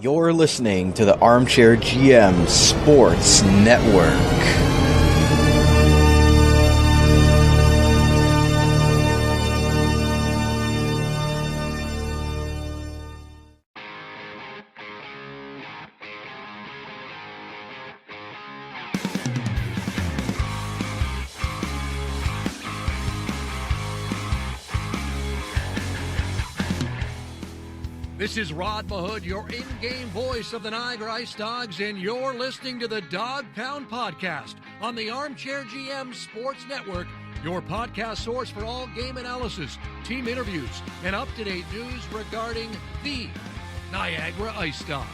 You're listening to the Armchair GM Sports Network. This is Rod Mahood, your in-game voice of the Niagara IceDogs, and you're listening to the Dog Pound Podcast on the Armchair GM Sports Network, your podcast source for all game analysis, team interviews, and up-to-date news regarding the Niagara IceDogs.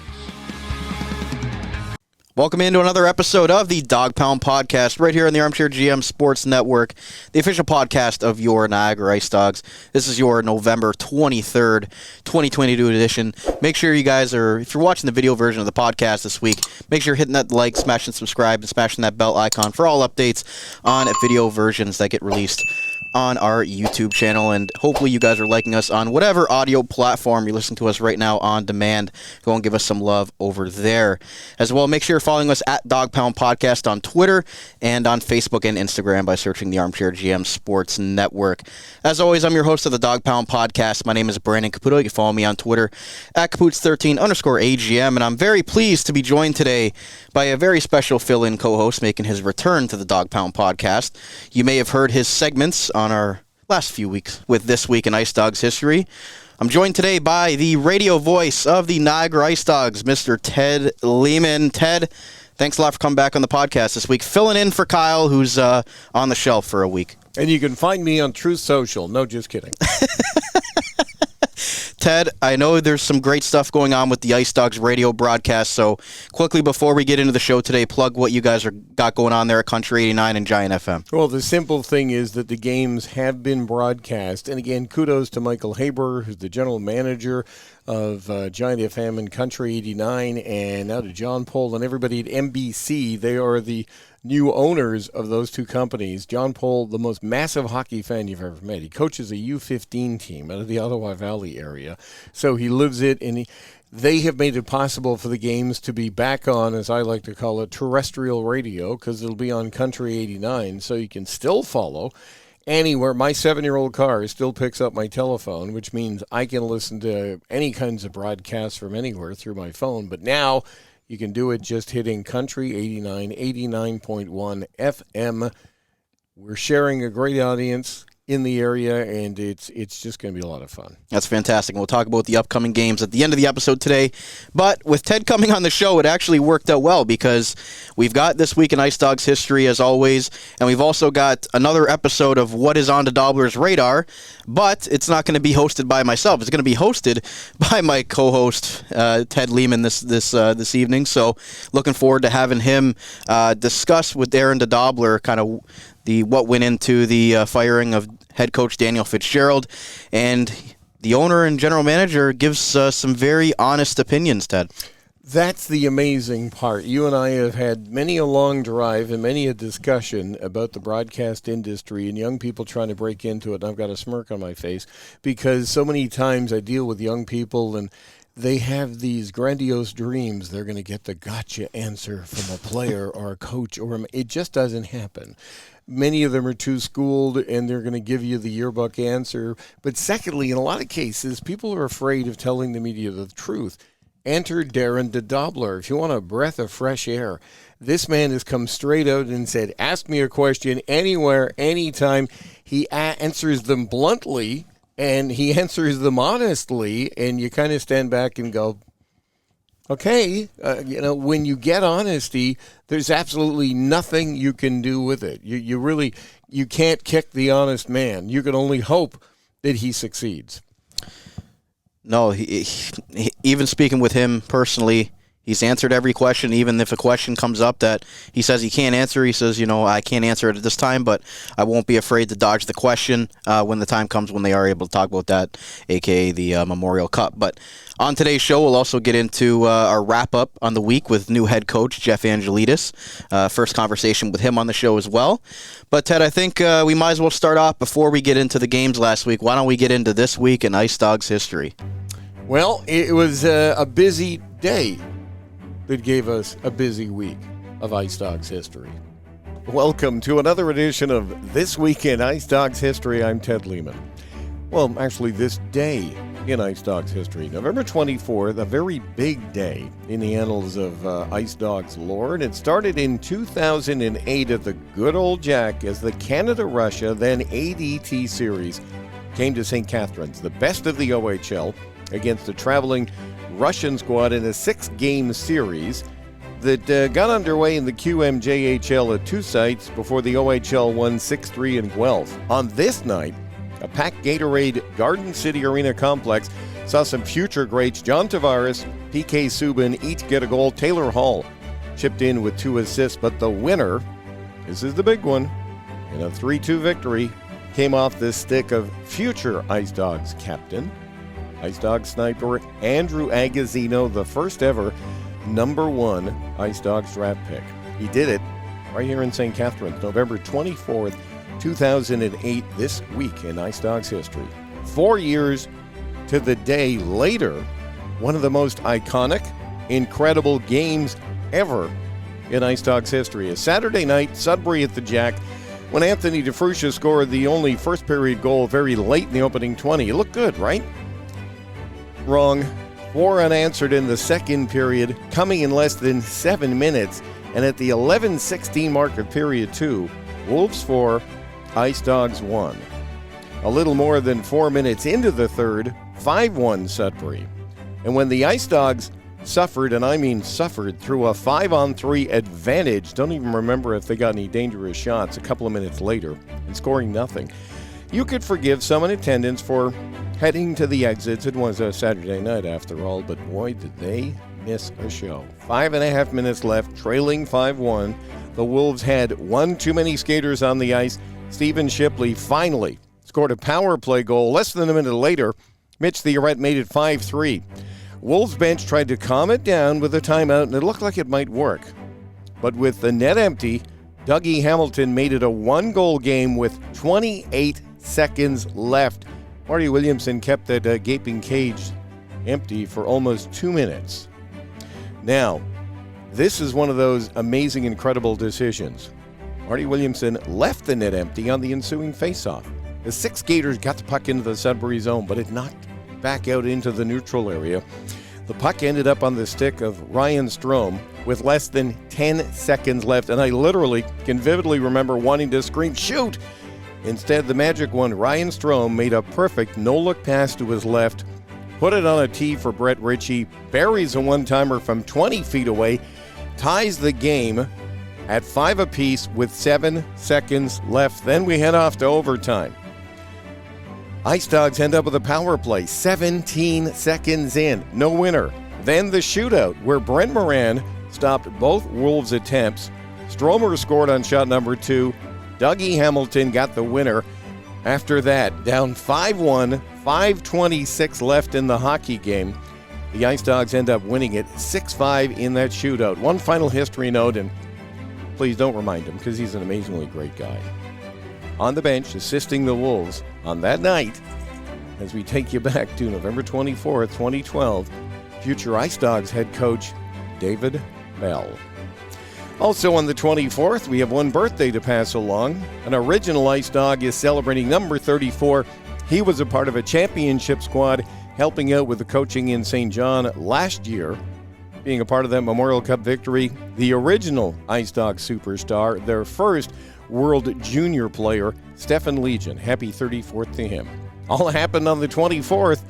Welcome into another episode of the Dog Pound Podcast right here on the Armchair GM Sports Network, the official podcast of your Niagara IceDogs. This is your November 23rd, 2022 edition. Make sure you guys are, if you're watching the video version of the podcast this week, make sure you're hitting that like, smashing subscribe, and smashing that bell icon for all updates on video versions that get released on our YouTube channel, and hopefully you guys are liking us on whatever audio platform you're listening to us right now on demand. Go and give us some love over there. As well, make sure you're following us at Dog Pound Podcast on Twitter and on Facebook and Instagram by searching the Armchair GM Sports Network. As always, I'm your host of the Dog Pound Podcast. My name is Brandon Caputo. You can follow me on Twitter at Caputs13_AGM, and I'm very pleased to be joined today by a very special fill-in co-host making his return to the Dog Pound Podcast. You may have heard his segments on our last few weeks with This Week in IceDogs History. I'm joined today by the radio voice of the Niagara IceDogs, Mr. Ted Lehman. Ted, thanks a lot for coming back on the podcast this week, filling in for Kyle, who's on the shelf for a week. And you can find me on Truth Social. No, just kidding. Ted, I know there's some great stuff going on with the IceDogs radio broadcast, so quickly before we get into the show today, plug what you guys got going on there at Country 89 and Giant FM. Well, the simple thing is that the games have been broadcast. And again, kudos to Michael Haber, who's the general manager of Giant FM and Country 89, and now to John Pohl and everybody at NBC. They are the new owners of those two companies. John Pohl, the most massive hockey fan you've ever met. He coaches a U15 team out of the Ottawa Valley area. So he lives it, and they have made it possible for the games to be back on, as I like to call it, terrestrial radio, because it'll be on Country 89, so you can still follow anywhere. My 7-year-old car still picks up my telephone, which means I can listen to any kinds of broadcasts from anywhere through my phone. But now you can do it just hitting Country 89, 89.1 FM. We're sharing a great audience in the area, and it's just going to be a lot of fun. That's fantastic. We'll talk about the upcoming games at the end of the episode today. But with Ted coming on the show, it actually worked out well because we've got This Week in IceDogs History, as always, and we've also got another episode of What is on DeDobbelaer's Radar, but it's not going to be hosted by myself. It's going to be hosted by my co-host, Ted Lehman, this evening. So looking forward to having him discuss with Darren DeDobbelaer kind of what went into the firing of head coach Daniel Fitzgerald, and the owner and general manager gives some very honest opinions, Ted. That's the amazing part. You and I have had many a long drive and many a discussion about the broadcast industry and young people trying to break into it, and I've got a smirk on my face because so many times I deal with young people and they have these grandiose dreams. They're going to get the gotcha answer from a player or a coach, or it just doesn't happen. Many of them are too schooled, and they're going to give you the yearbook answer. But secondly, in a lot of cases, people are afraid of telling the media the truth. Enter Darren DeDobbelaer. If you want a breath of fresh air, this man has come straight out and said, ask me a question anywhere, anytime. He answers them bluntly, and he answers them honestly, and you kind of stand back and go, okay, when you get honesty, there's absolutely nothing you can do with it. You can't kick the honest man. You can only hope that he succeeds. No, he even speaking with him personally, he's answered every question, even if a question comes up that he says he can't answer. He says, I can't answer it at this time, but I won't be afraid to dodge the question when the time comes when they are able to talk about that, a.k.a. the Memorial Cup. But on today's show, we'll also get into our wrap-up on the week with new head coach Jeff Angelidis. First conversation with him on the show as well. But, Ted, I think we might as well start off before we get into the games last week. Why don't we get into This Week in IceDogs History? Well, it was a busy day that gave us a busy week of IceDogs history. Welcome to another edition of This Week in IceDogs History. I'm Ted Lehman. Well, actually, this day in IceDogs history, November 24th, a very big day in the annals of IceDogs lore. And it started in 2008 at the good old Jack as the Canada-Russia, then ADT series, came to St. Catharines, the best of the OHL, against the traveling Russian squad in a 6-game series that got underway in the QMJHL at 2 sites before the OHL won 6-3 in Guelph. On this night, a packed Gatorade Garden City Arena complex saw some future greats John Tavares, PK Subban each get a goal. Taylor Hall chipped in with 2 assists, but the winner, this is the big one, in a 3-2 victory, came off the stick of future IceDogs captain, IceDogs sniper Andrew Agozzino, the first ever number 1 IceDogs draft pick. He did it right here in St. Catharines, November 24th, 2008, this week in IceDogs history. 4 years to the day later, one of the most iconic, incredible games ever in IceDogs history. A Saturday night, Sudbury at the Jack, when Anthony DeFrucia scored the only first period goal very late in the opening 20. It looked good, right? Wrong. 4 unanswered in the second period, coming in less than 7 minutes. And at the 11:16 mark of period 2, Wolves 4, IceDogs 1. A little more than 4 minutes into the third, 5-1 Sudbury. And when the IceDogs suffered, and I mean suffered, through a 5-on-3 advantage, don't even remember if they got any dangerous shots a couple of minutes later, and scoring nothing, you could forgive some in attendance for heading to the exits. It was a Saturday night after all, but boy, did they miss a show. 5.5 minutes left, trailing 5-1. The Wolves had one too many skaters on the ice. Stephen Shipley finally scored a power play goal. Less than a minute later, Mitch Theoret made it 5-3. Wolves bench tried to calm it down with a timeout, and it looked like it might work. But with the net empty, Dougie Hamilton made it a 1-goal game with 28 seconds left. Marty Williamson kept that gaping cage empty for almost 2 minutes. Now, this is one of those amazing, incredible decisions. Marty Williamson left the net empty on the ensuing faceoff. The 6 skaters got the puck into the Sudbury zone, but it knocked back out into the neutral area. The puck ended up on the stick of Ryan Strome with less than 10 seconds left, and I literally can vividly remember wanting to scream, "Shoot!" Instead, the magic one, Ryan Strome, made a perfect no-look pass to his left, put it on a tee for Brett Ritchie, buries a one-timer from 20 feet away, ties the game at 5 apiece with 7 seconds left. Then we head off to overtime. IceDogs end up with a power play, 17 seconds in, no winner. Then the shootout, where Brent Moran stopped both Wolves' attempts. Stromer scored on shot number 2. Dougie Hamilton got the winner. After that, down 5-1, 5:26 left in the hockey game. The IceDogs end up winning it 6-5 in that shootout. One final history note, and please don't remind him because he's an amazingly great guy. On the bench, assisting the Wolves on that night, as we take you back to November 24th, 2012, future IceDogs head coach David Bell. Also on the 24th, we have one birthday to pass along. An original IceDog is celebrating number 34. He was a part of a championship squad helping out with the coaching in St. John last year. Being a part of that Memorial Cup victory, the original IceDog superstar, their first World Junior player, Stefan Legion. Happy 34th to him. All happened on the 24th.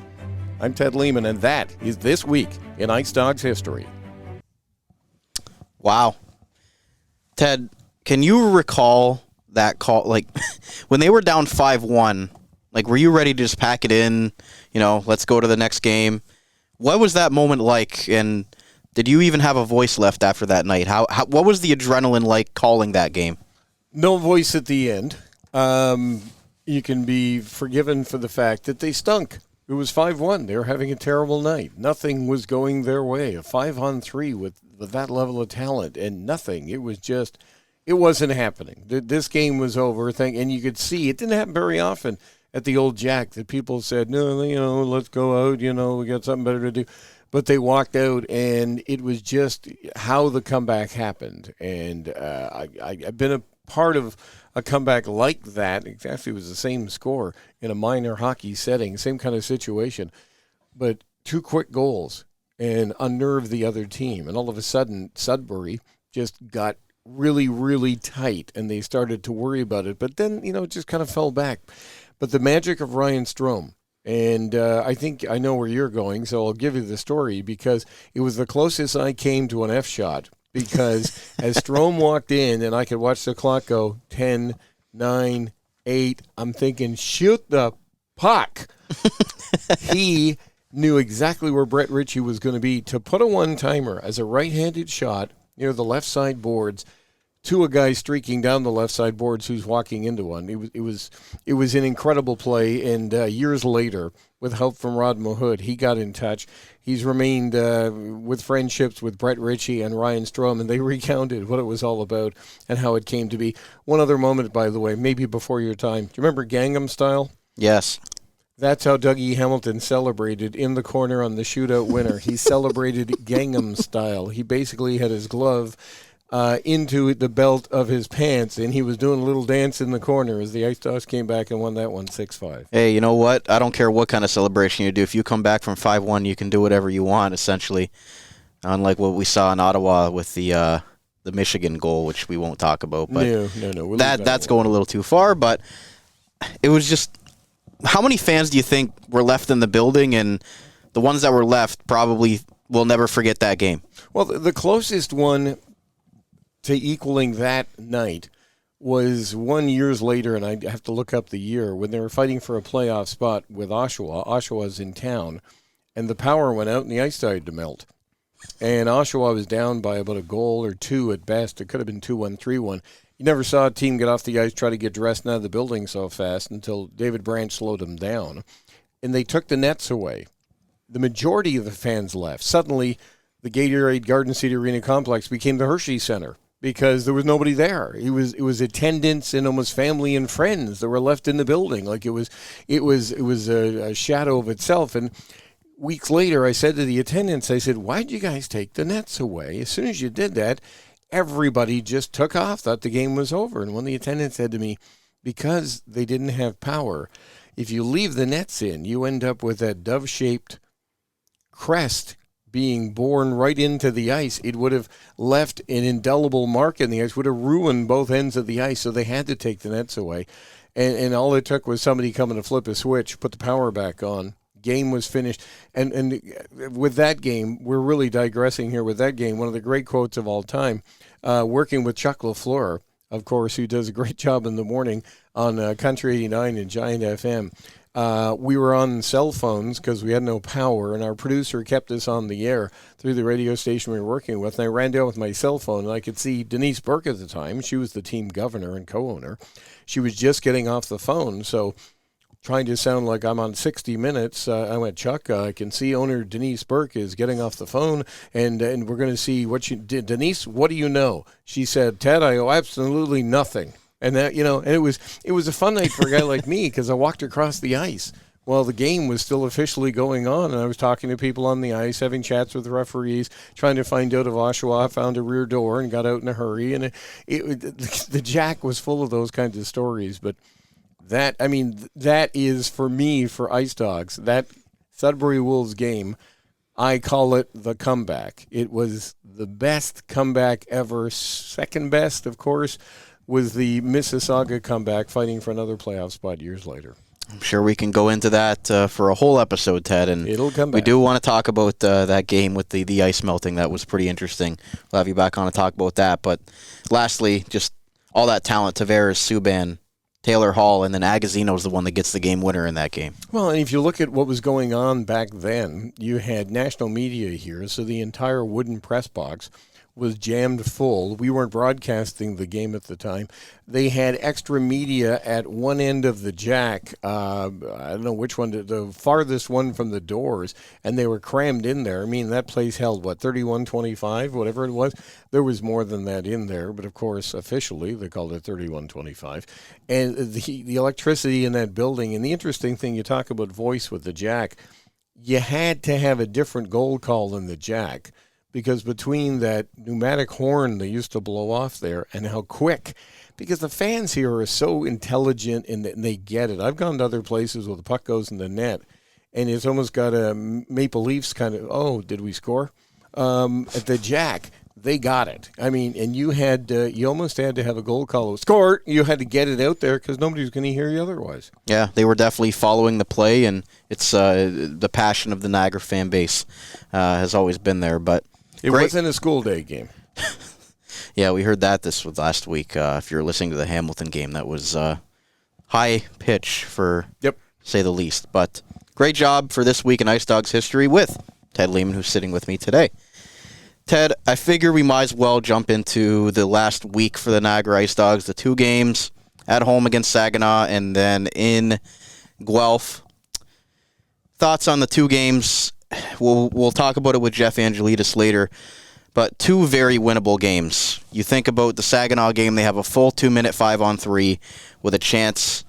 I'm Ted Lehman, and that is This Week in IceDogs history. Wow. Ted, can you recall that call? Like, when they were down 5-1, like, were you ready to just pack it in? You know, let's go to the next game. What was that moment like? And did you even have a voice left after that night? What was the adrenaline like calling that game? No voice at the end. You can be forgiven for the fact that they stunk. It was 5-1. They were having a terrible night. Nothing was going their way. A 5-on-3 with that level of talent and nothing. It was just, it wasn't happening. This game was over. And you could see it didn't happen very often at the old Jack that people said, no, let's go out. We got something better to do. But they walked out, and it was just how the comeback happened. And I've been a part of a comeback like that. Exactly, it was the same score in a minor hockey setting, same kind of situation. But 2 quick goals and unnerved the other team. And all of a sudden, Sudbury just got really, really tight, and they started to worry about it. But then, it just kind of fell back. But the magic of Ryan Strome, and I think I know where you're going, so I'll give you the story, because it was the closest I came to an F shot, because as Strome walked in and I could watch the clock go 10, 9, 8, I'm thinking, shoot the puck. He knew exactly where Brett Ritchie was going to be to put a one-timer as a right-handed shot near the left side boards to a guy streaking down the left side boards who's walking into one. It was an incredible play, and years later, with help from Rod Mahood, he got in touch. He's remained with friendships with Brett Ritchie and Ryan Strome, and they recounted what it was all about and how it came to be. One other moment, by the way, maybe before your time. Do you remember Gangnam Style? Yes. That's how Dougie Hamilton celebrated in the corner on the shootout winner. He celebrated Gangnam Style. He basically had his glove into the belt of his pants, and he was doing a little dance in the corner as the IceDogs came back and won that one 6-5. Hey, you know what? I don't care what kind of celebration you do. If you come back from 5-1, you can do whatever you want, essentially. Unlike what we saw in Ottawa with the Michigan goal, which we won't talk about. But no. We'll that's going a little too far, but it was just... How many fans do you think were left in the building? And the ones that were left probably will never forget that game. Well, the closest one to equaling that night was 1 year later, and I have to look up the year, when they were fighting for a playoff spot with Oshawa. Oshawa's in town, and the power went out and the ice started to melt. And Oshawa was down by about a goal or two at best. It could have been 2-1, 3-1. You never saw a team get off the ice, try to get dressed and out of the building so fast until David Branch slowed them down. And they took the nets away. The majority of the fans left. Suddenly, the Gatorade Garden City Arena complex became the Hershey Center because there was nobody there. It was attendants and almost family and friends that were left in the building. Like it was a shadow of itself. And weeks later, I said to the attendants, I said, "Why'd you guys take the nets away?" As soon as you did that, everybody just took off, thought the game was over. And when the attendant said to me, because they didn't have power, if you leave the nets in, you end up with that dove-shaped crest being born right into the ice. It would have left an indelible mark in the ice, would have ruined both ends of the ice, so they had to take the nets away. And all it took was somebody coming to flip a switch, put the power back on. Game was finished. And with that game, we're really digressing here with that game, one of the great quotes of all time, working with Chuck LaFleur, of course, who does a great job in the morning on Country 89 and Giant FM. We were on cell phones because we had no power, and our producer kept us on the air through the radio station we were working with. And I ran down with my cell phone, and I could see Denise Burke at the time. She was the team governor and co-owner. She was just getting off the phone, so trying to sound like I'm on 60 Minutes, I went, "Chuck, I can see owner Denise Burke is getting off the phone, and we're going to see what you did. Denise, what do you know?" She said, "Ted, I owe absolutely nothing." And that, and it was a fun night for a guy like me because I walked across the ice while the game was still officially going on, and I was talking to people on the ice, having chats with referees, trying to find out if Oshawa found a rear door and got out in a hurry. And the Jack was full of those kinds of stories, but that is, for me, for IceDogs, that Sudbury Wolves game, I call it the comeback. It was the best comeback ever. Second best, of course, was the Mississauga comeback, fighting for another playoff spot years later. I'm sure we can go into that for a whole episode, Ted. And it'll come back. We do want to talk about that game with the ice melting. That was pretty interesting. We'll have you back on to talk about that. But lastly, just all that talent, Tavares, Subban, Taylor Hall, and then Agazzino's the one that gets the game winner in that game. Well, and if you look at what was going on back then, you had national media here, so the entire wooden press box was jammed full. We weren't broadcasting the game at the time. They had extra media at one end of the jack. I don't know which one, the farthest one from the doors, and they were crammed in there. I mean, that place held, 3125, whatever it was. There was more than that in there, but of course, officially, they called it 3125. And the electricity in that building, and the interesting thing, you talk about voice with the jack, you had to have a different goal call than the jack, because between that pneumatic horn they used to blow off there and how quick, because the fans here are so intelligent and they get it. I've gone to other places where the puck goes in the net, and it's almost got a Maple Leafs kind of, oh, did we score? At the jack, they got it. I mean, and you almost had to have a goal call. Score! You had to get it out there because nobody was going to hear you otherwise. Yeah, they were definitely following the play, and it's the passion of the Niagara fan base has always been there. But it wasn't a school day game. Yeah, we heard that this was last week. If you're listening to the Hamilton game, that was high pitch for say the least. But great job for this week in IceDogs history with Ted Lehman, who's sitting with me today. Ted, I figure we might as well jump into the last week for the Niagara IceDogs, the 2 games at home against Saginaw and then in Guelph. Thoughts on the 2 games? We'll talk about it with Jeff Angelidis later, but 2 very winnable games. You think about the Saginaw game, they have a full 2-minute 5-on-3 with a chance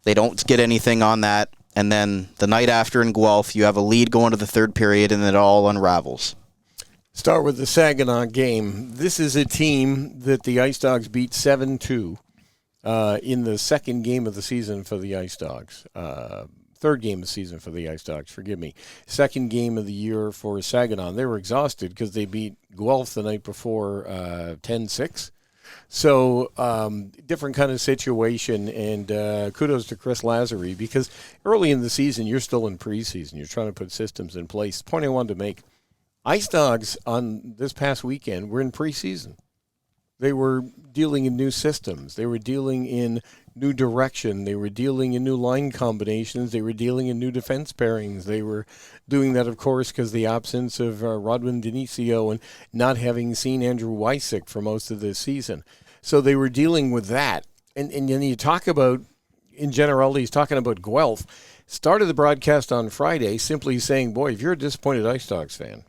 they don't get anything on that, and then the night after in Guelph, you have a lead going to the 3rd period, and it all unravels. Start with the Saginaw game. This is a team that the IceDogs beat 7-2 in the 2nd game of the season for the IceDogs. 3rd game of the season for the IceDogs, forgive me. 2nd game of the year for Saginaw. They were exhausted because they beat Guelph the night before 10-6. So different kind of situation, and kudos to Chris Lazary, because early in the season, you're still in preseason. You're trying to put systems in place. The point I wanted to make, IceDogs on this past weekend were in preseason. They were dealing in new systems. They were dealing in new direction. They were dealing in new line combinations. They were dealing in new defense pairings. They were doing that, of course, because the absence of Rodwin Denicio and not having seen Andrew Wysick for most of this season. So they were dealing with that. And then you talk about, in general, he's talking about Guelph. Started the broadcast on Friday simply saying, boy, if you're a disappointed IceDogs fan,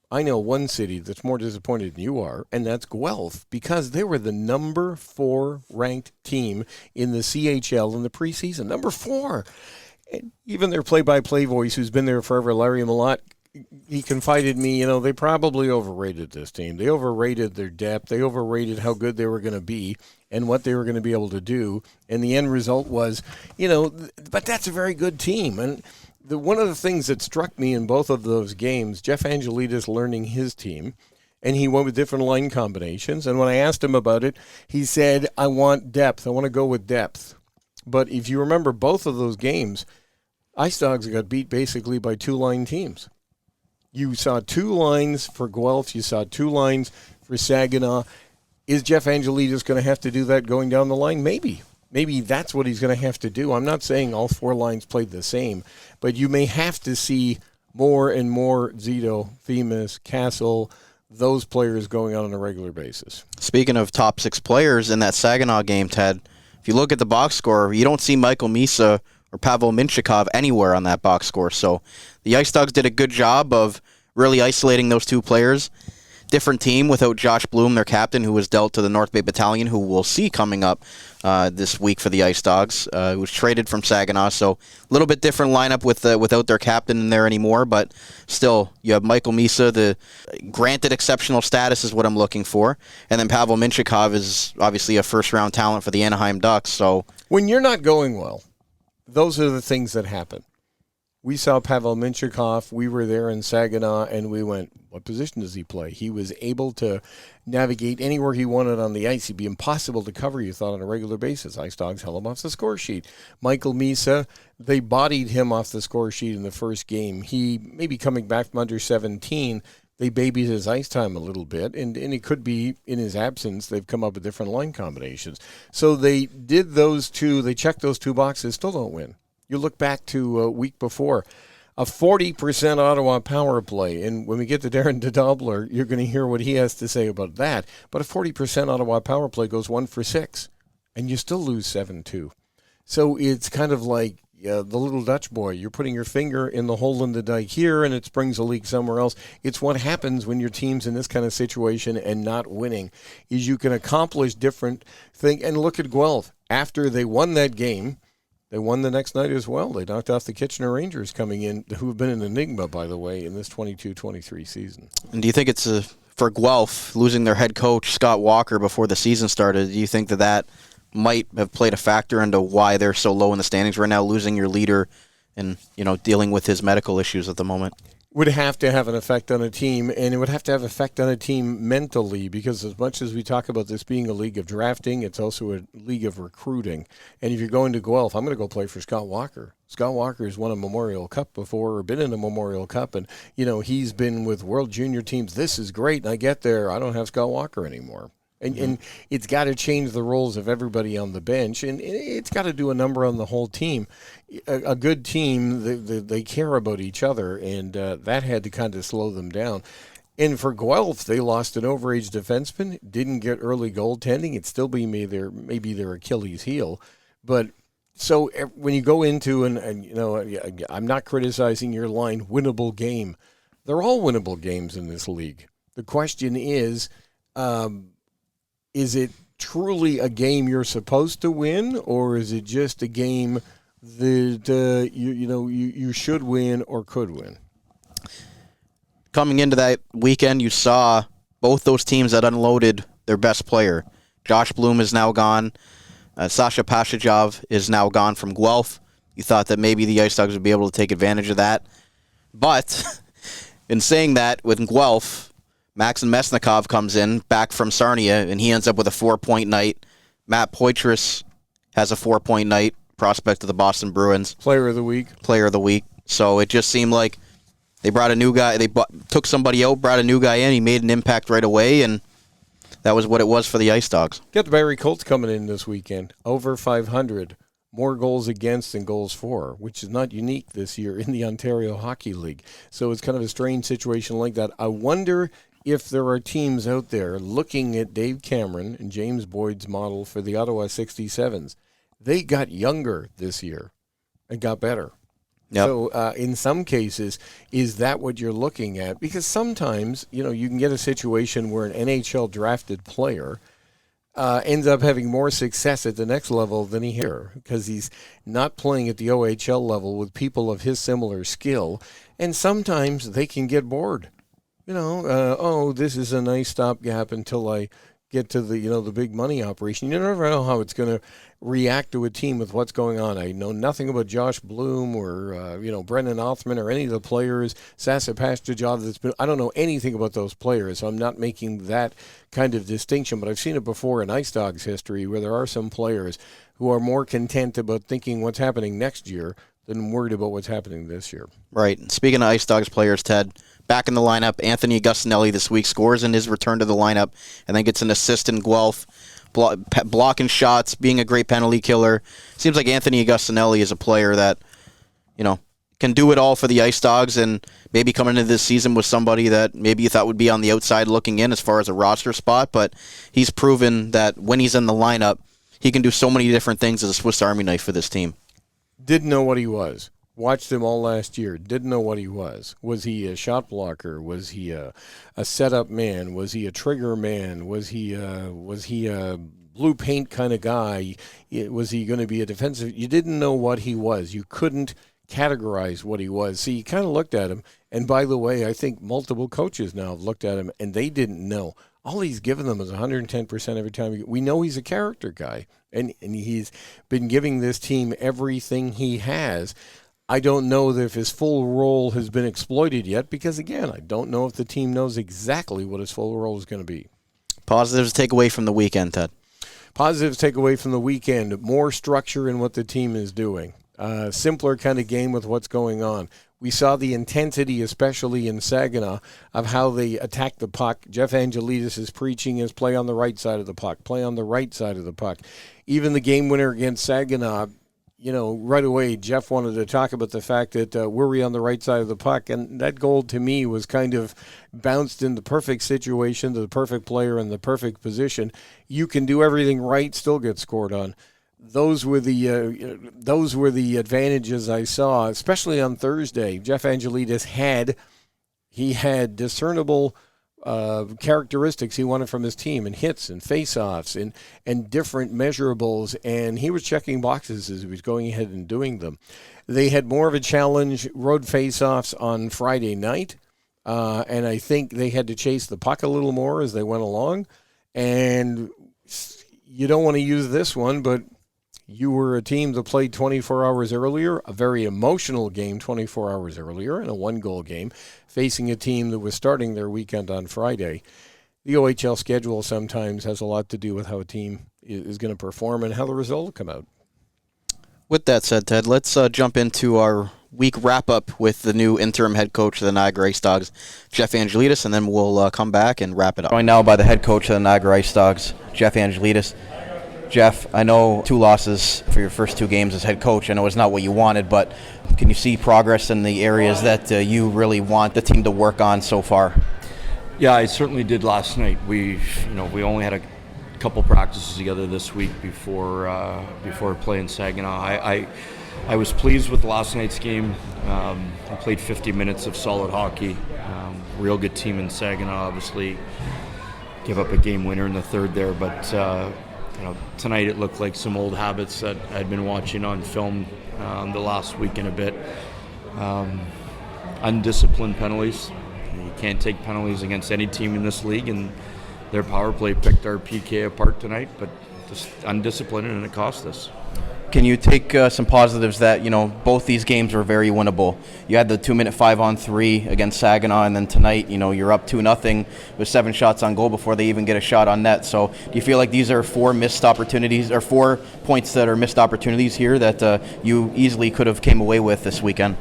I know one city that's more disappointed than you are, and that's Guelph, because they were the number 4 ranked team in the CHL in the preseason. Number 4. And even their play-by-play voice, who's been there forever, Larry Malott, he confided me, they probably overrated this team. They overrated their depth. They overrated how good they were going to be and what they were going to be able to do. And the end result was, but that's a very good team. And one of the things that struck me in both of those games, Jeff Angelidis learning his team, and he went with different line combinations. And when I asked him about it, he said, I want depth. I want to go with depth. But if you remember both of those games, IceDogs got beat basically by 2-line teams. You saw 2 lines for Guelph. You saw 2 lines for Saginaw. Is Jeff Angelidis going to have to do that going down the line? Maybe. Maybe that's what he's going to have to do. I'm not saying all 4 lines played the same, but you may have to see more and more Zito, Themis, Castle, those players going on a regular basis. Speaking of top 6 players in that Saginaw game, Ted, if you look at the box score, you don't see Michael Misa or Pavel Minchikov anywhere on that box score. So the IceDogs did a good job of really isolating those 2 players. Different team without Josh Bloom, their captain, who was dealt to the North Bay Battalion, who we'll see coming up this week for the IceDogs, who was traded from Saginaw. So a little bit different lineup without their captain in there anymore, but still, you have Michael Misa, the granted exceptional status is what I'm looking for, and then Pavel Minchikov is obviously a first-round talent for the Anaheim Ducks. So when you're not going well, those are the things that happen. We saw Pavel Minchikov. We were there in Saginaw, and we went, what position does he play? He was able to navigate anywhere he wanted on the ice. He'd be impossible to cover, you thought, on a regular basis. IceDogs held him off the score sheet. Michael Misa, they bodied him off the score sheet in the first game. He may be coming back from under 17. They babied his ice time a little bit, and it could be in his absence they've come up with different line combinations. So they did those 2. They checked those 2 boxes, still don't win. You look back to a week before, a 40% Ottawa power play. And when we get to Darren DeDobbelaer, you're going to hear what he has to say about that. But a 40% Ottawa power play goes 1 for 6, and you still lose 7-2. So it's kind of like the little Dutch boy. You're putting your finger in the hole in the dike here, and it springs a leak somewhere else. It's what happens when your team's in this kind of situation and not winning, is you can accomplish different things. And look at Guelph. After they won that game, They won the next night as well. They knocked off the Kitchener Rangers coming in, who have been an enigma, by the way, in this 22-23 season. And do you think it's for Guelph, losing their head coach, Scott Walker, before the season started, do you think that might have played a factor into why they're so low in the standings right now, losing your leader and, dealing with his medical issues at the moment? Would have to have an effect on a team, and it would have to have an effect on a team mentally, because as much as we talk about this being a league of drafting, it's also a league of recruiting. And if you're going to Guelph, I'm going to go play for Scott Walker. Scott Walker has won a Memorial Cup before, or been in a Memorial Cup, and, he's been with World Junior teams. This is great, and I get there, I don't have Scott Walker anymore. And it's got to change the roles of everybody on the bench, and it's got to do a number on the whole team. A good team, they care about each other, and that had to kind of slow them down. And for Guelph, they lost an overage defenseman, didn't get early goaltending. It'd still be maybe their Achilles heel. But so when you go into, I'm not criticizing your line, winnable game. They're all winnable games in this league. The question is it truly a game you're supposed to win, or is it just a game that you should win or could win? Coming into that weekend, you saw both those teams that unloaded their best player. Josh Bloom is now gone. Sasha Pashajov is now gone from Guelph. You thought that maybe the IceDogs would be able to take advantage of that. But in saying that, with Guelph, Maxim Mesnikov comes in, back from Sarnia, and he ends up with a 4-point night. Matt Poitras has a 4-point night, prospect of the Boston Bruins. Player of the week. So it just seemed like they brought a new guy. They took somebody out, brought a new guy in. He made an impact right away, and that was what it was for the IceDogs. Got the Barrie Colts coming in this weekend. Over 500. More goals against than goals for, which is not unique this year in the Ontario Hockey League. So it's kind of a strange situation like that. I wonder if there are teams out there looking at Dave Cameron and James Boyd's model for the Ottawa 67s. They got younger this year and got better. Yep. So in some cases, is that what you're looking at? Because sometimes, you can get a situation where an NHL drafted player ends up having more success at the next level than he here, because he's not playing at the OHL level with people of his similar skill. And sometimes they can get bored. This is a nice stopgap until I get to the big money operation. You never know how it's going to react to a team with what's going on. I know nothing about Josh Bloom or Brendan Othman or any of the players. Sasa Pashtajov. I don't know anything about those players, so I'm not making that kind of distinction. But I've seen it before in IceDogs history, where there are some players who are more content about thinking what's happening next year than worried about what's happening this year. Right. Speaking of IceDogs players, Ted, back in the lineup, Anthony Agustinelli this week scores in his return to the lineup and then gets an assist in Guelph, blocking shots, being a great penalty killer. Seems like Anthony Agustinelli is a player that, can do it all for the IceDogs, and maybe coming into this season with somebody that maybe you thought would be on the outside looking in as far as a roster spot, but he's proven that when he's in the lineup, he can do so many different things as a Swiss Army knife for this team. Didn't know what he was. Watched him all last year. Didn't know what he was. Was he a shot blocker? Was he a setup man? Was he a trigger man? Was he a blue paint kind of guy? Was he going to be a defensive? You didn't know what he was. You couldn't categorize what he was. So you kind of looked at him. And by the way, I think multiple coaches now have looked at him and they didn't know. All he's given them is 110% every time. We know he's a character guy, and he's been giving this team everything he has. I don't know if his full role has been exploited yet, because, again, I don't know if the team knows exactly what his full role is going to be. Positives take away from the weekend, Ted. Positives take away from the weekend. More structure in what the team is doing. Simpler kind of game with what's going on. We saw the intensity, especially in Saginaw, of how they attack the puck. Jeff Angelidis is preaching his play on the right side of the puck, play on the right side of the puck. Even the game winner against Saginaw, right away, Jeff wanted to talk about the fact that were we on the right side of the puck? And that goal, to me, was kind of bounced in the perfect situation to the perfect player in the perfect position. You can do everything right, still get scored on. Those were the advantages I saw, especially on Thursday. Jeff Angelidis had discernible characteristics he wanted from his team, and hits and face-offs and different measurables, and he was checking boxes as he was going ahead and doing them. They had more of a challenge, road face-offs on Friday night, and I think they had to chase the puck a little more as they went along. And you don't want to use this one, but you were a team that played 24 hours earlier, a very emotional game 24 hours earlier, and a one-goal game, facing a team that was starting their weekend on Friday. The OHL schedule sometimes has a lot to do with how a team is going to perform and how the result will come out. With that said, Ted, let's jump into our week wrap-up with the new interim head coach of the Niagara IceDogs, Jeff Angelidis, and then we'll come back and wrap it up. Joined now by the head coach of the Niagara IceDogs, Jeff Angelidis. Jeff, I know 2 losses for your first 2 games as head coach. I know it's not what you wanted, but can you see progress in the areas that you really want the team to work on so far? Yeah, I certainly did last night. We only had a couple practices together this week before playing Saginaw. I was pleased with last night's game. I played 50 minutes of solid hockey. Real good team in Saginaw, obviously. Give up a game winner in the third there, but tonight it looked like some old habits that I'd been watching on film the last week and a bit. Undisciplined penalties. You can't take penalties against any team in this league, and their power play picked our PK apart tonight, but just undisciplined, and it cost us. Can you take some positives that, both these games were very winnable? You had the 2-minute 5-on-3 against Saginaw, and then tonight, you're up 2-0 with 7 shots on goal before they even get a shot on net. So do you feel like these are 4 missed opportunities, or 4 points that are missed opportunities here that you easily could have came away with this weekend?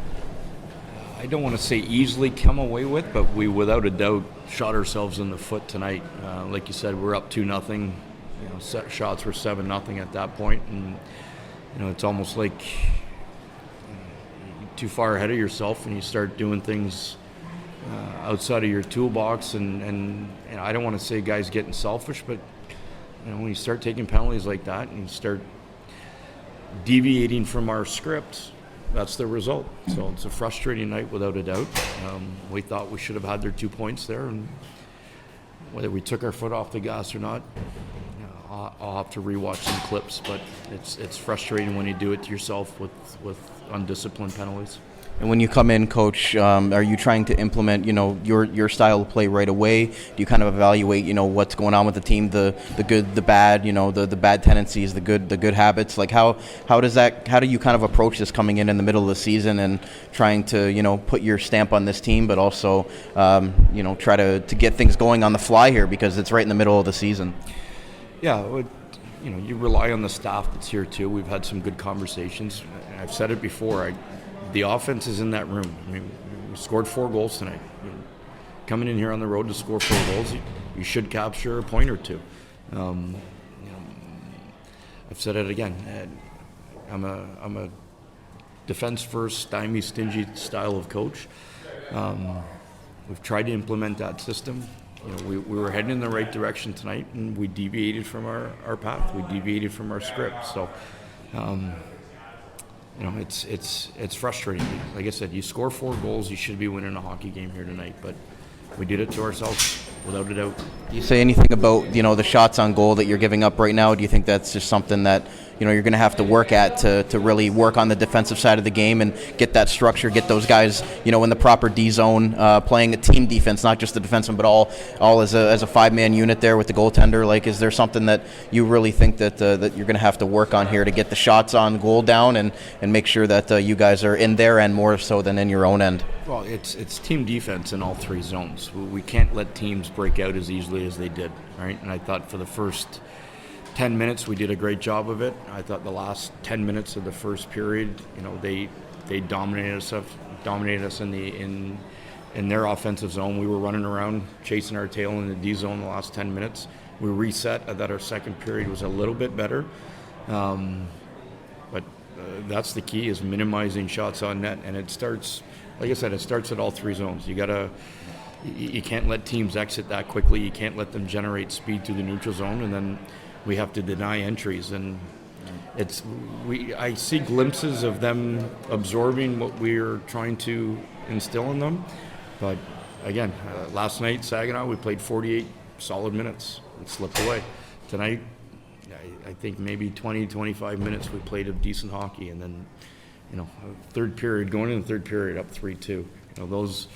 I don't want to say easily come away with, but we without a doubt shot ourselves in the foot tonight. Like you said, we're up 2-0. Shots were 7-0 at that point, and it's almost like you're too far ahead of yourself and you start doing things outside of your toolbox. And I don't want to say guys getting selfish, but when you start taking penalties like that and you start deviating from our script, that's the result. So it's a frustrating night without a doubt. We thought we should have had their 2 points there, and whether we took our foot off the gas or not, I'll have to rewatch some clips, but it's frustrating when you do it to yourself with undisciplined penalties. And when you come in, Coach, are you trying to implement, your style of play right away? Do you kind of evaluate, what's going on with the team, the good, the bad, the bad tendencies, the good habits? Like how do you kind of approach this coming in the middle of the season and trying to, put your stamp on this team, but also, try to get things going on the fly here because it's right in the middle of the season? Yeah, you rely on the staff that's here too. We've had some good conversations. I've said it before. The offense is in that room. I mean, we scored 4 goals tonight. Coming in here on the road to score 4 goals, you should capture a point or 2. I've said it again. I'm a defense first, stymie, stingy style of coach. We've tried to implement that system. We were heading in the right direction tonight, and we deviated from our path. We deviated from our script. So, it's frustrating. Like I said, you score 4 goals, you should be winning a hockey game here tonight. But we did it to ourselves, without a doubt. Do you say anything about the shots on goal that you're giving up right now? Do you think that's just something that you're going to have to work at to really work on the defensive side of the game and get that structure, get those guys in the proper D zone, playing a team defense, not just the defenseman, but all as a 5-man unit there with the goaltender? Like, is there something that you really think that you're going to have to work on here to get the shots on goal down and make sure that you guys are in their end more so than in your own end? Well, it's team defense in all 3 zones. We can't let teams break out as easily as they did, right? And I thought for the first 10 minutes we did a great job of it. I thought the last 10 minutes of the first period, they dominated us in their offensive zone. We were running around chasing our tail in the D zone the last 10 minutes. We reset. I thought our second period was a little bit better. But that's the key, is minimizing shots on net, and it starts, like I said, it starts at all 3 zones. You can't let teams exit that quickly. You can't let them generate speed through the neutral zone, and then we have to deny entries. And I see glimpses of them absorbing what we're trying to instill in them, but again, last night, Saginaw, we played 48 solid minutes. It slipped away. Tonight, I think maybe 20, 25 minutes we played of decent hockey. And then, third period, going into the third period, up 3-2. Those,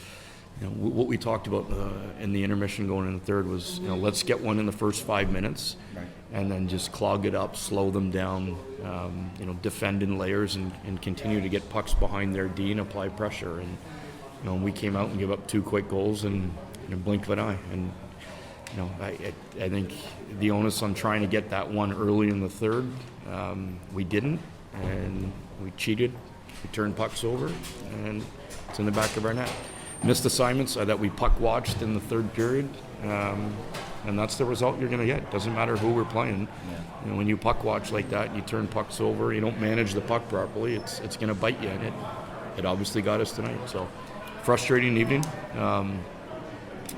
what we talked about in the intermission going in the third was, let's get one in the first 5 minutes. Right. And then just clog it up, slow them down, defend in layers and continue to get pucks behind their D and apply pressure. And, we came out and gave up 2 quick goals in a blink of an eye. And, I think the onus on trying to get that one early in the third, we didn't, and we cheated. We turned pucks over, and it's in the back of our net. Missed assignments that we puck watched in the third period, and that's the result you're going to get. Doesn't matter who we're playing. Yeah. When you puck watch like that, you turn pucks over, you don't manage the puck properly, it's going to bite you, and it obviously got us tonight. So, frustrating evening.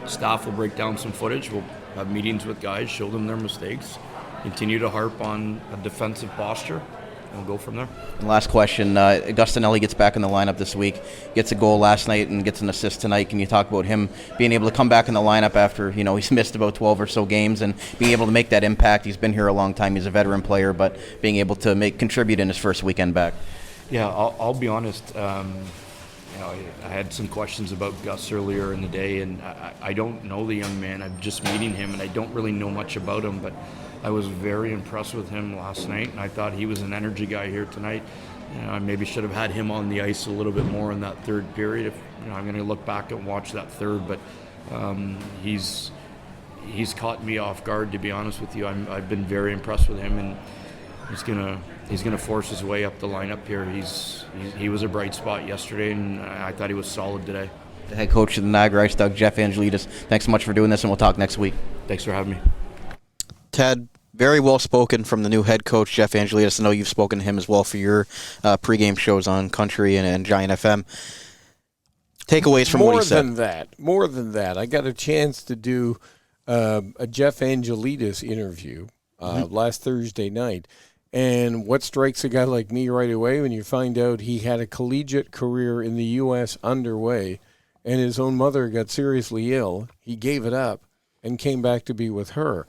Staff will break down some footage. We'll have meetings with guys, show them their mistakes, continue to harp on a defensive posture, and we'll go from there. And last question, Gustinelli gets back in the lineup this week, gets a goal last night and gets an assist tonight. Can you talk about him being able to come back in the lineup after, he's missed about 12 or so games and being able to make that impact? He's been here a long time. He's a veteran player, but being able to contribute in his first weekend back. Yeah, I'll be honest. I had some questions about Gus earlier in the day, and I don't know the young man. I'm just meeting him, and I don't really know much about him, but I was very impressed with him last night, and I thought he was an energy guy here tonight. I maybe should have had him on the ice a little bit more in that third period. I'm going to look back and watch that third, but he's caught me off guard, to be honest with you. I've been very impressed with him, and he's gonna force his way up the lineup here. He was a bright spot yesterday, and I thought he was solid today. The head coach of the Niagara IceDogs, Jeff Angelidis, thanks so much for doing this, and we'll talk next week. Thanks for having me. Ted, very well spoken from the new head coach, Jeff Angelidis. I know you've spoken to him as well for your pregame shows on Country and Giant FM. Takeaways from what he said. More than that. I got a chance to do a Jeff Angelidis interview last Thursday night. And what strikes a guy like me right away when you find out he had a collegiate career in the U.S. underway and his own mother got seriously ill, he gave it up and came back to be with her.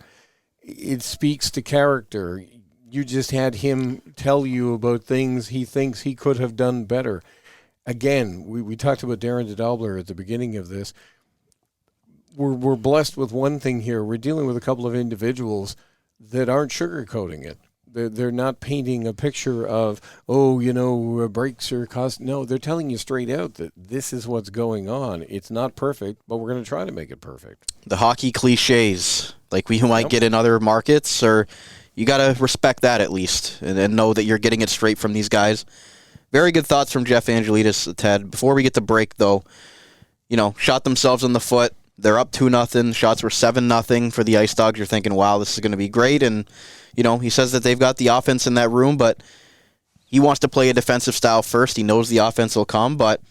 It speaks to character. You just had him tell you about things he thinks he could have done better. Again, we talked about Darren DeDobbelaer at the beginning of this. We're blessed with one thing here. We're dealing with a couple of individuals that aren't sugarcoating it. They're not painting a picture of, breaks are cost. No, they're telling you straight out that this is what's going on. It's not perfect, but we're going to try to make it perfect. The hockey cliches, like we might get in other markets, or you got to respect that at least and know that you're getting it straight from these guys. Very good thoughts from Jeff Angelidis, Ted. Before we get to break, though, shot themselves in the foot. They're up 2-0. Shots were 7-0 for the IceDogs. You're thinking, wow, this is going to be great. And, he says that they've got the offense in that room, but he wants to play a defensive style first. He knows the offense will come, but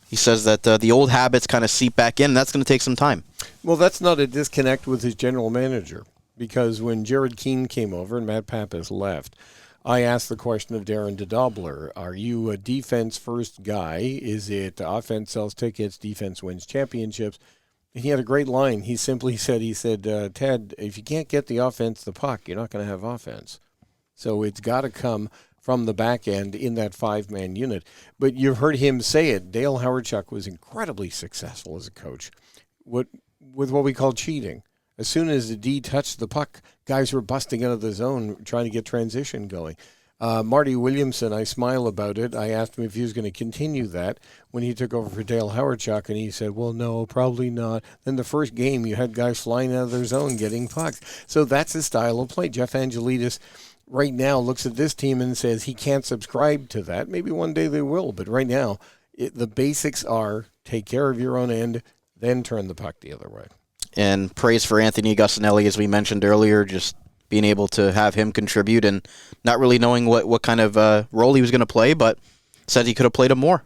he says that the old habits kind of seep back in, and that's going to take some time. Well, that's not a disconnect with his general manager, because when Jared Keane came over and Matt Pappas left, I asked the question of Darren DeDobbelaer, are you a defense-first guy? Is it offense sells tickets, defense wins championships? He had a great line. He simply said, Ted, if you can't get the offense the puck, you're not going to have offense. So it's got to come from the back end in that five-man unit. But you've heard him say it. Dale Howardchuk was incredibly successful as a coach with what we call cheating. As soon as the D touched the puck, guys were busting out of the zone trying to get transition going. Marty Williamson, I smile about it. I asked him if he was going to continue that when he took over for Dale Howardchuk, and he said, well, no, probably not. Then the first game, you had guys flying out of their zone getting pucks. So that's his style of play. Jeff Angelidis right now looks at this team and says he can't subscribe to that. Maybe one day they will, but right now the basics are take care of your own end, then turn the puck the other way. And praise for Anthony Gustinelli, as we mentioned earlier, just being able to have him contribute and not really knowing what kind of role he was going to play, but said he could have played him more.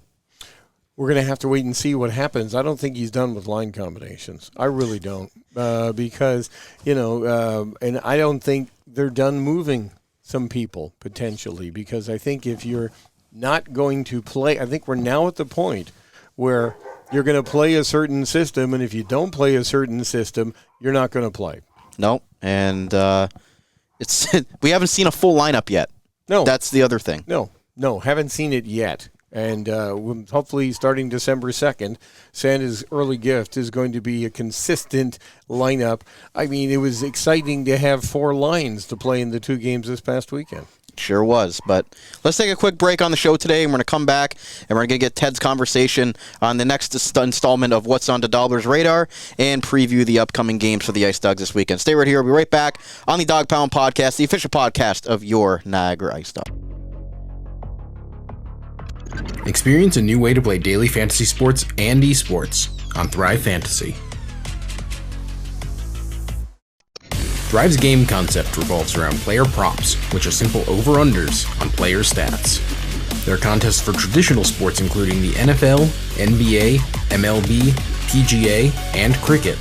We're going to have to wait and see what happens. I don't think he's done with line combinations. I really don't, because, and I don't think they're done moving some people potentially, because I think if you're not going to play, I think we're now at the point where You're going to play a certain system, and if you don't play a certain system, you're not going to play. No, and it's we haven't seen a full lineup yet. No. That's the other thing. No, haven't seen it yet. And hopefully starting December 2nd, Santa's early gift is going to be a consistent lineup. I mean, it was exciting to have 4 lines to play in the 2 games this past weekend. Sure was. But let's take a quick break on the show today, and we're going to come back, and we're going to get Ted's conversation on the next installment of What's on DeDobbelaer's Radar and preview the upcoming games for the IceDogs this weekend. Stay right here. We'll be right back on the Dog Pound Podcast, the official podcast of your Niagara IceDogs. Experience a new way to play daily fantasy sports and esports on Thrive Fantasy. Thrive's game concept revolves around player props, which are simple over-unders on player stats. There are contests for traditional sports including the NFL, NBA, MLB, PGA, and cricket,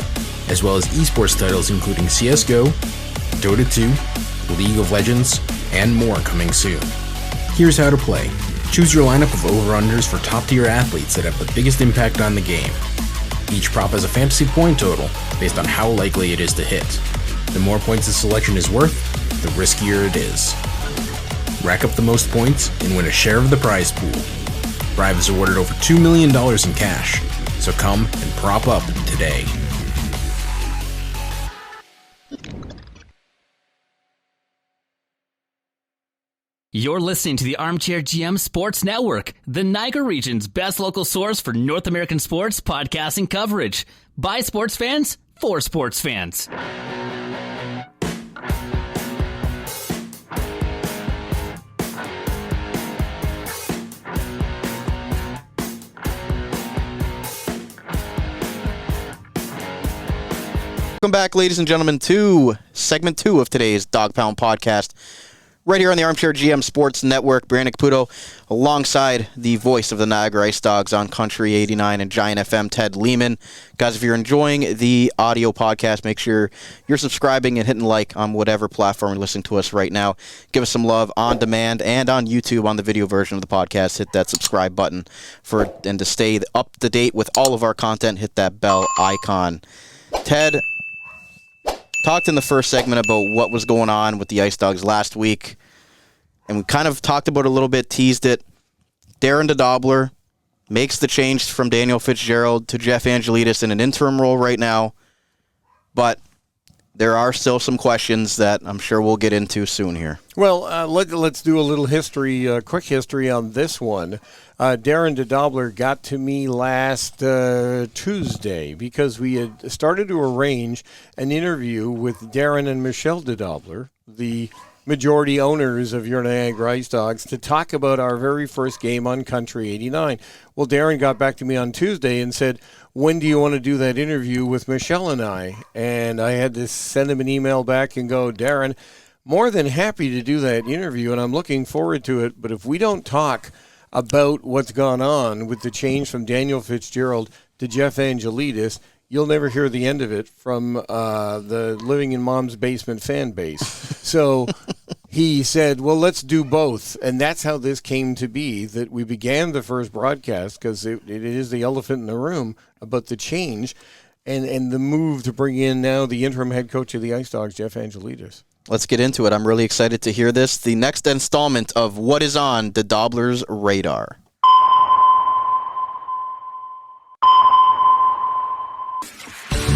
as well as esports titles including CSGO, Dota 2, League of Legends, and more coming soon. Here's how to play. Choose your lineup of over-unders for top-tier athletes that have the biggest impact on the game. Each prop has a fantasy point total based on how likely it is to hit. The more points a selection is worth, the riskier it is. Rack up the most points and win a share of the prize pool. Thrive is awarded over $2 million in cash, so come and prop up today. You're listening to the Armchair GM Sports Network, the Niagara region's best local source for North American sports podcasting coverage. By sports fans, for sports fans. Welcome back, ladies and gentlemen, to segment 2 of today's Dog Pound Podcast. Right here on the Armchair GM Sports Network, Brandon Caputo, alongside the voice of the Niagara IceDogs on Country 89 and Giant FM, Ted Lehman. Guys, if you're enjoying the audio podcast, make sure you're subscribing and hitting like on whatever platform you're listening to us right now. Give us some love on demand and on YouTube on the video version of the podcast. Hit that subscribe button and to stay up to date with all of our content, hit that bell icon. Ted talked in the first segment about what was going on with the IceDogs last week, and we kind of talked about it a little bit, teased it. Darren DeDobbelaer makes the change from Daniel Fitzgerald to Jeff Angelidis in an interim role right now, but there are still some questions that I'm sure we'll get into soon here. Well, let's do a little history, quick history on this one. Darren DeDobbelaer got to me last Tuesday because we had started to arrange an interview with Darren and Michelle DeDobbelaer, the majority owners of your Niagara IceDogs, to talk about our very first game on Country 89. Well, Darren got back to me on Tuesday and said, when do you want to do that interview with Michelle and I? And I had to send him an email back and go, Darren, more than happy to do that interview, and I'm looking forward to it, but if we don't talk about what's gone on with the change from Daniel Fitzgerald to Jeff Angelidis, you'll never hear the end of it from the Living in Mom's Basement fan base. So he said, well, let's do both. And that's how this came to be, that we began the first broadcast, because it is the elephant in the room about the change and the move to bring in now the interim head coach of the IceDogs, Jeff Angelidis. Let's get into it. I'm really excited to hear this. The next installment of What is on DeDobbelaer's Radar.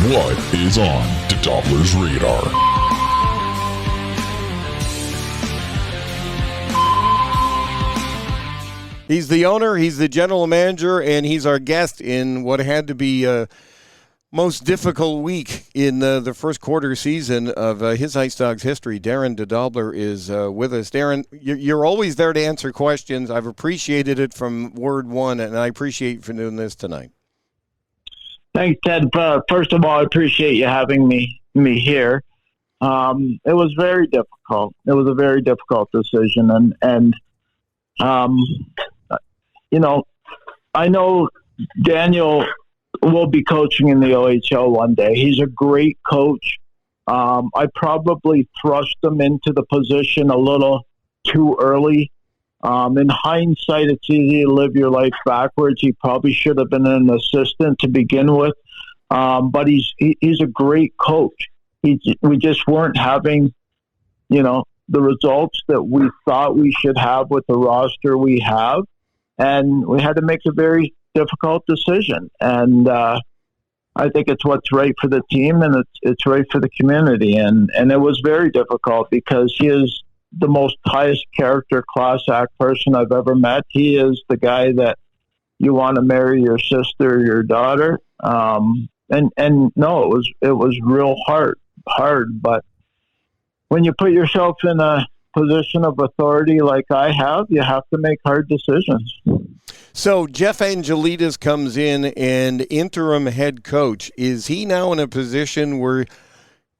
What is on DeDobbelaer's Radar? He's the owner, he's the general manager, and he's our guest in what had to be a most difficult week in the first quarter season of his IceDogs history. Darren DeDobbelaer is with us. Darren, you're always there to answer questions. I've appreciated it from word one, and I appreciate you for doing this tonight. Thanks, Ted. First of all, I appreciate you having me here. It was very difficult. It was a very difficult decision, and you know, I know Daniel will be coaching in the OHL one day. He's a great coach. I probably thrust him into the position a little too early. In hindsight, it's easy to live your life backwards. He probably should have been an assistant to begin with, but he's a great coach. We just weren't having, the results that we thought we should have with the roster we have, and we had to make a very difficult decision. And I think it's what's right for the team, and it's right for the community. And it was very difficult because he is the most highest character, class act person I've ever met. He is the guy that you want to marry your sister or your daughter. And no, it was real hard, but when you put yourself in a position of authority like I have, you have to make hard decisions. So Jeff Angelidis comes in and interim head coach. Is he now in a position where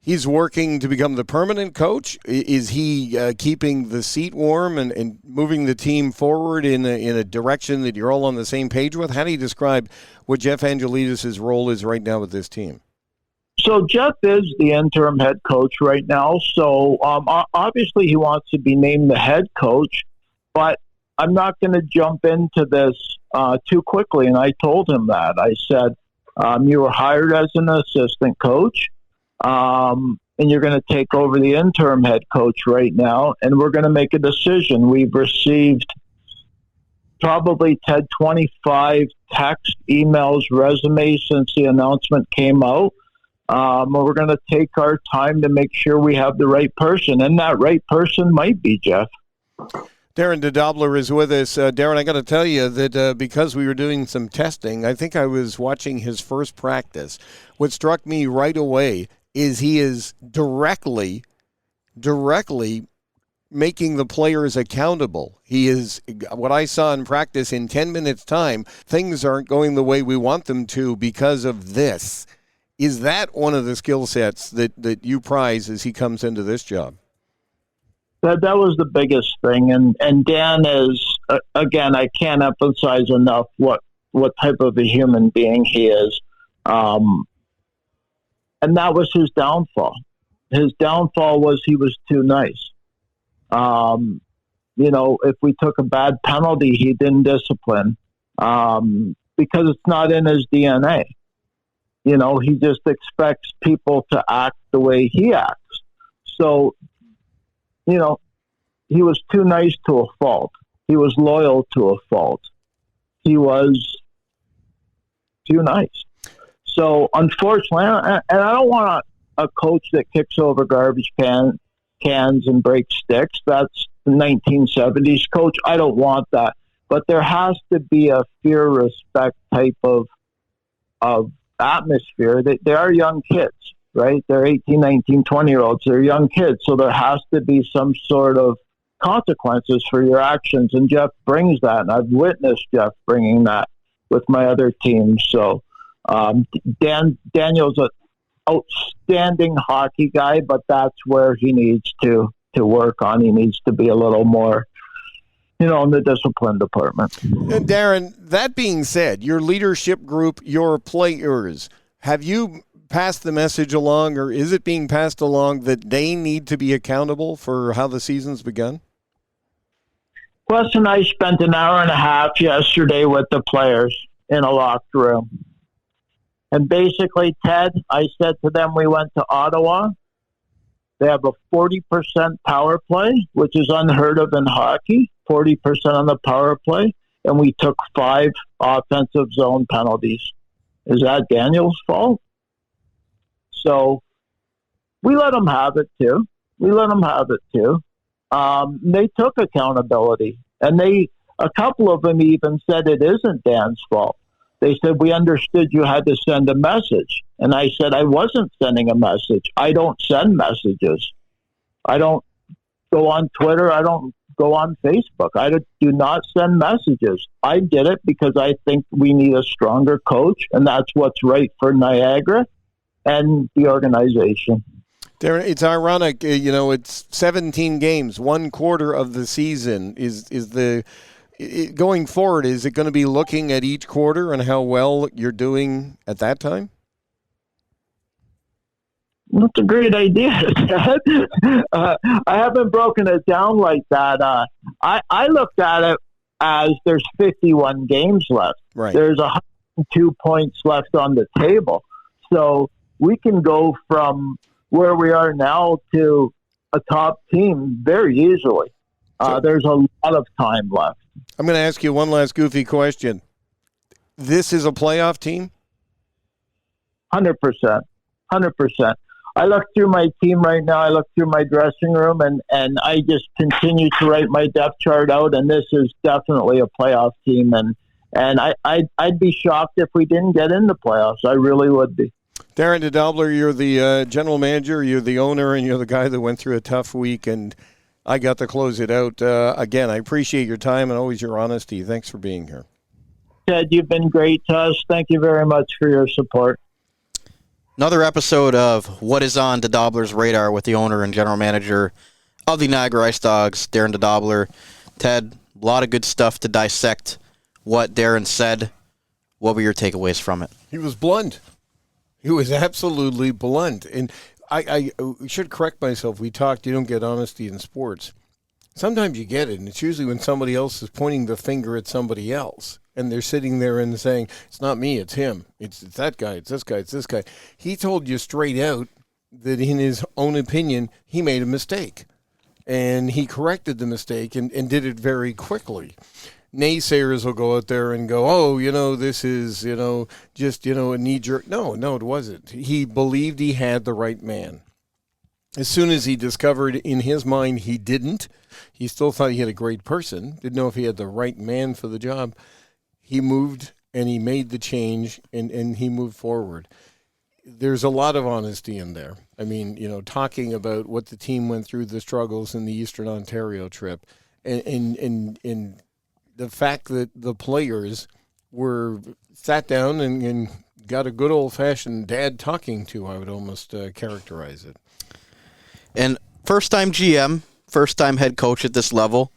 he's working to become the permanent coach? Is he keeping the seat warm and moving the team forward in a direction that you're all on the same page with? How do you describe what Jeff Angelidis' role is right now with this team? So Jeff is the interim head coach right now. So obviously he wants to be named the head coach, but I'm not going to jump into this too quickly. And I told him that. I said, you were hired as an assistant coach, and you're going to take over the interim head coach right now, and we're going to make a decision. We've received probably, Ted, 25 text, emails, resumes since the announcement came out. We're going to take our time to make sure we have the right person, and that right person might be Jeff. Darren DeDobbelaer is with us. Darren, I got to tell you that because we were doing some testing, I think I was watching his first practice. What struck me right away is he is directly making the players accountable. He is, what I saw in practice, in 10 minutes' time, things aren't going the way we want them to because of this. Is that one of the skill sets that you prize as he comes into this job? That was the biggest thing. And Dan is, again, I can't emphasize enough what type of a human being he is. And that was his downfall. His downfall was he was too nice. If we took a bad penalty, he didn't discipline because it's not in his DNA. He just expects people to act the way he acts. So, he was too nice to a fault. He was loyal to a fault. He was too nice. So, unfortunately, and I don't want a coach that kicks over garbage cans and breaks sticks. That's the 1970s coach. I don't want that. But there has to be a fear, respect type of atmosphere. They are young kids, right? They're 18, 19, 20-year-olds. They're young kids. So there has to be some sort of consequences for your actions. And Jeff brings that. And I've witnessed Jeff bringing that with my other teams. So Daniel's an outstanding hockey guy, but that's where he needs to work on. He needs to be a little more, in the discipline department. And Darren, that being said, your leadership group, your players, have you passed the message along, or is it being passed along that they need to be accountable for how the season's begun? Wes and I spent an hour and a half yesterday with the players in a locked room. And basically, Ted, I said to them, we went to Ottawa. They have a 40% power play, which is unheard of in hockey, 40% on the power play, and we took 5 offensive zone penalties. Is that Daniel's fault? So we let them have it too. They took accountability, and a couple of them even said it isn't Dan's fault. They said, we understood you had to send a message. And I said, I wasn't sending a message. I don't send messages. I don't go on Twitter. I don't go on Facebook. I do not send messages. I did it because I think we need a stronger coach, and that's what's right for Niagara and the organization. Darren, it's ironic, it's 17 games, 1/4 of the season. Going forward, is it going to be looking at each quarter and how well you're doing at that time? That's a great idea, Ted. I haven't broken it down like that. I looked at it as there's 51 games left. Right. There's 102 points left on the table. So we can go from where we are now to a top team very easily. There's a lot of time left. I'm going to ask you one last goofy question. This is a playoff team? 100%. 100%. I look through my team right now. I look through my dressing room, and I just continue to write my depth chart out, and this is definitely a playoff team. And I'd be shocked if we didn't get in the playoffs. I really would be. Darren DeDobbelaer, you're the general manager, you're the owner, and you're the guy that went through a tough week, and I got to close it out. Again, I appreciate your time and always your honesty. Thanks for being here. Ted, you've been great to us. Thank you very much for your support. Another episode of What is on DeDobbelaer's Radar with the owner and general manager of the Niagara IceDogs, Darren DeDobbelaer. Ted, a lot of good stuff to dissect what Darren said. What were your takeaways from it? He was blunt. He was absolutely blunt. And I should correct myself. We talked, you don't get honesty in sports. Sometimes you get it, and it's usually when somebody else is pointing the finger at somebody else. And they're sitting there and saying, it's not me, it's him. It's that guy, it's this guy, it's this guy. He told you straight out that in his own opinion, he made a mistake. And he corrected the mistake and did it very quickly. Naysayers will go out there and go, oh, this is, just, a knee-jerk. No, it wasn't. He believed he had the right man. As soon as he discovered in his mind he didn't, he still thought he had a great person, didn't know if he had the right man for the job. He moved and he made the change and he moved forward. There's a lot of honesty in there. I mean, talking about what the team went through, the struggles in the Eastern Ontario trip, and the fact that the players were sat down and got a good old-fashioned dad talking to, I would almost characterize it. And first-time GM, first-time head coach at this level,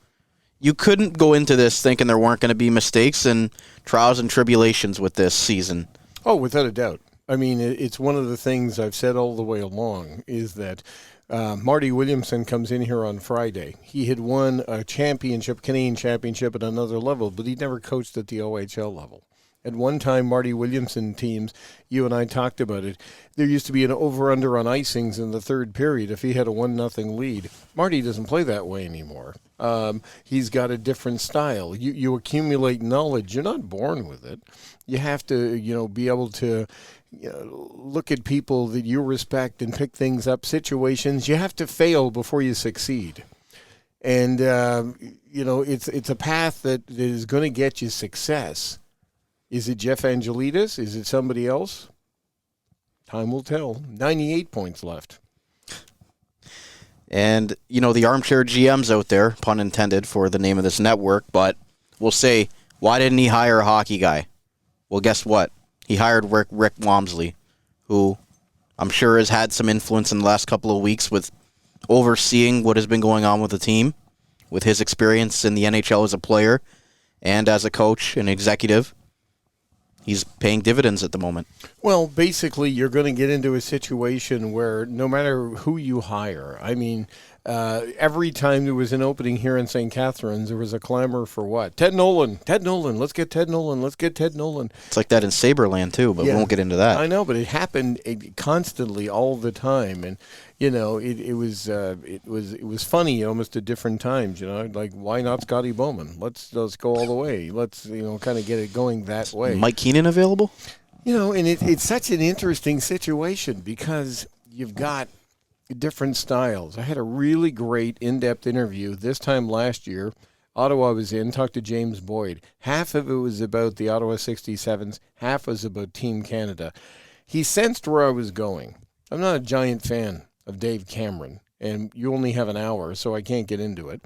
you couldn't go into this thinking there weren't going to be mistakes and trials and tribulations with this season. Oh, without a doubt. I mean, it's one of the things I've said all the way along is that Marty Williamson comes in here on Friday. He had won a championship, Canadian championship at another level, but he never coached at the OHL level. At one time, Marty Williamson teams, you and I talked about it, there used to be an over-under on icings in the third period if he had a 1-0 lead. Marty doesn't play that way anymore. He's got a different style. You accumulate knowledge. You're not born with it. You have to, be able to look at people that you respect and pick things up, situations. You have to fail before you succeed. And, it's a path that is going to get you success. Is it Jeff Angelidis? Is it somebody else? Time will tell. 98 points left. And, the armchair GMs out there, pun intended for the name of this network, but we'll say, why didn't he hire a hockey guy? Well, guess what? He hired Rick Walmsley, who I'm sure has had some influence in the last couple of weeks with overseeing what has been going on with the team, with his experience in the NHL as a player and as a coach and executive. He's paying dividends at the moment. Well, basically, you're going to get into a situation where no matter who you hire, I mean, every time there was an opening here in St. Catharines, there was a clamor for what? Ted Nolan, let's get Ted Nolan. It's like that in Saberland, too, but we won't get into that. I know, but it happened constantly all the time. And, it was funny almost at different times, like, why not Scotty Bowman? Let's go all the way. Let's, kind of get it going that way. Mike Keenan available? And it's such an interesting situation because you've got different styles. I had a really great in-depth interview this time last year. Ottawa was in, talked to James Boyd. Half of it was about the Ottawa 67s, half was about Team Canada. He sensed where I was going. I'm not a giant fan of Dave Cameron, and you only have an hour, so I can't get into it.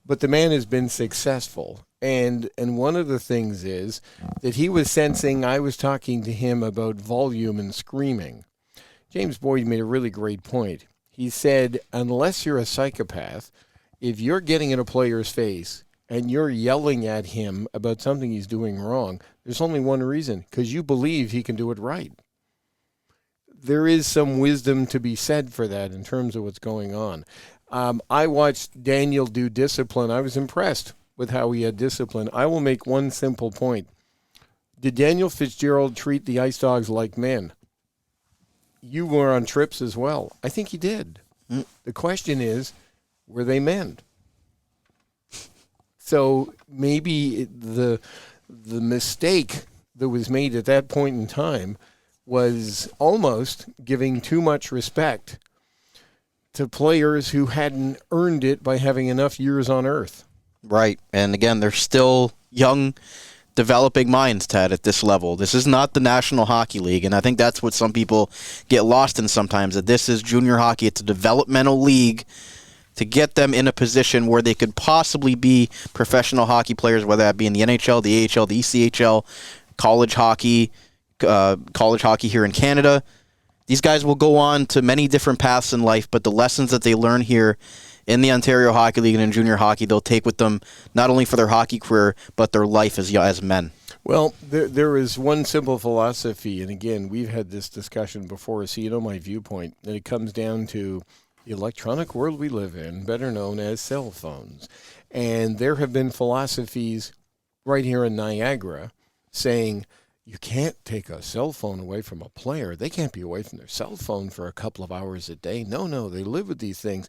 But the man has been successful. And one of the things is that he was sensing I was talking to him about volume and screaming. James Boyd made a really great point. He said, unless you're a psychopath, if you're getting in a player's face and you're yelling at him about something he's doing wrong, there's only one reason, because you believe he can do it right. there is some wisdom to be said for that in terms of what's going on. I watched Daniel do discipline. I was impressed with how he had discipline. I will make one simple point. Did Daniel Fitzgerald treat the IceDogs like men? You were on trips as well. I think he did. The question is, were they men? So maybe the mistake that was made at that point in time was almost giving too much respect to players who hadn't earned it by having enough years on Earth. Right. And again, they're still young, developing minds, Ted, at this level. This is not the National Hockey League, and I think that's what some people get lost in sometimes, that this is junior hockey. It's a developmental league to get them in a position where they could possibly be professional hockey players, whether that be in the NHL, the AHL, the ECHL, college hockey here in Canada. These guys will go on to many different paths in life, but the lessons that they learn here in the Ontario Hockey League and in junior hockey, they'll take with them not only for their hockey career, but their life as men. Well, there is one simple philosophy, and again, we've had this discussion before, so you know my viewpoint, and it comes down to the electronic world we live in, better known as cell phones. And there have been philosophies right here in Niagara saying, you can't take a cell phone away from a player. They can't be away from their cell phone for a couple of hours a day. No, they live with these things.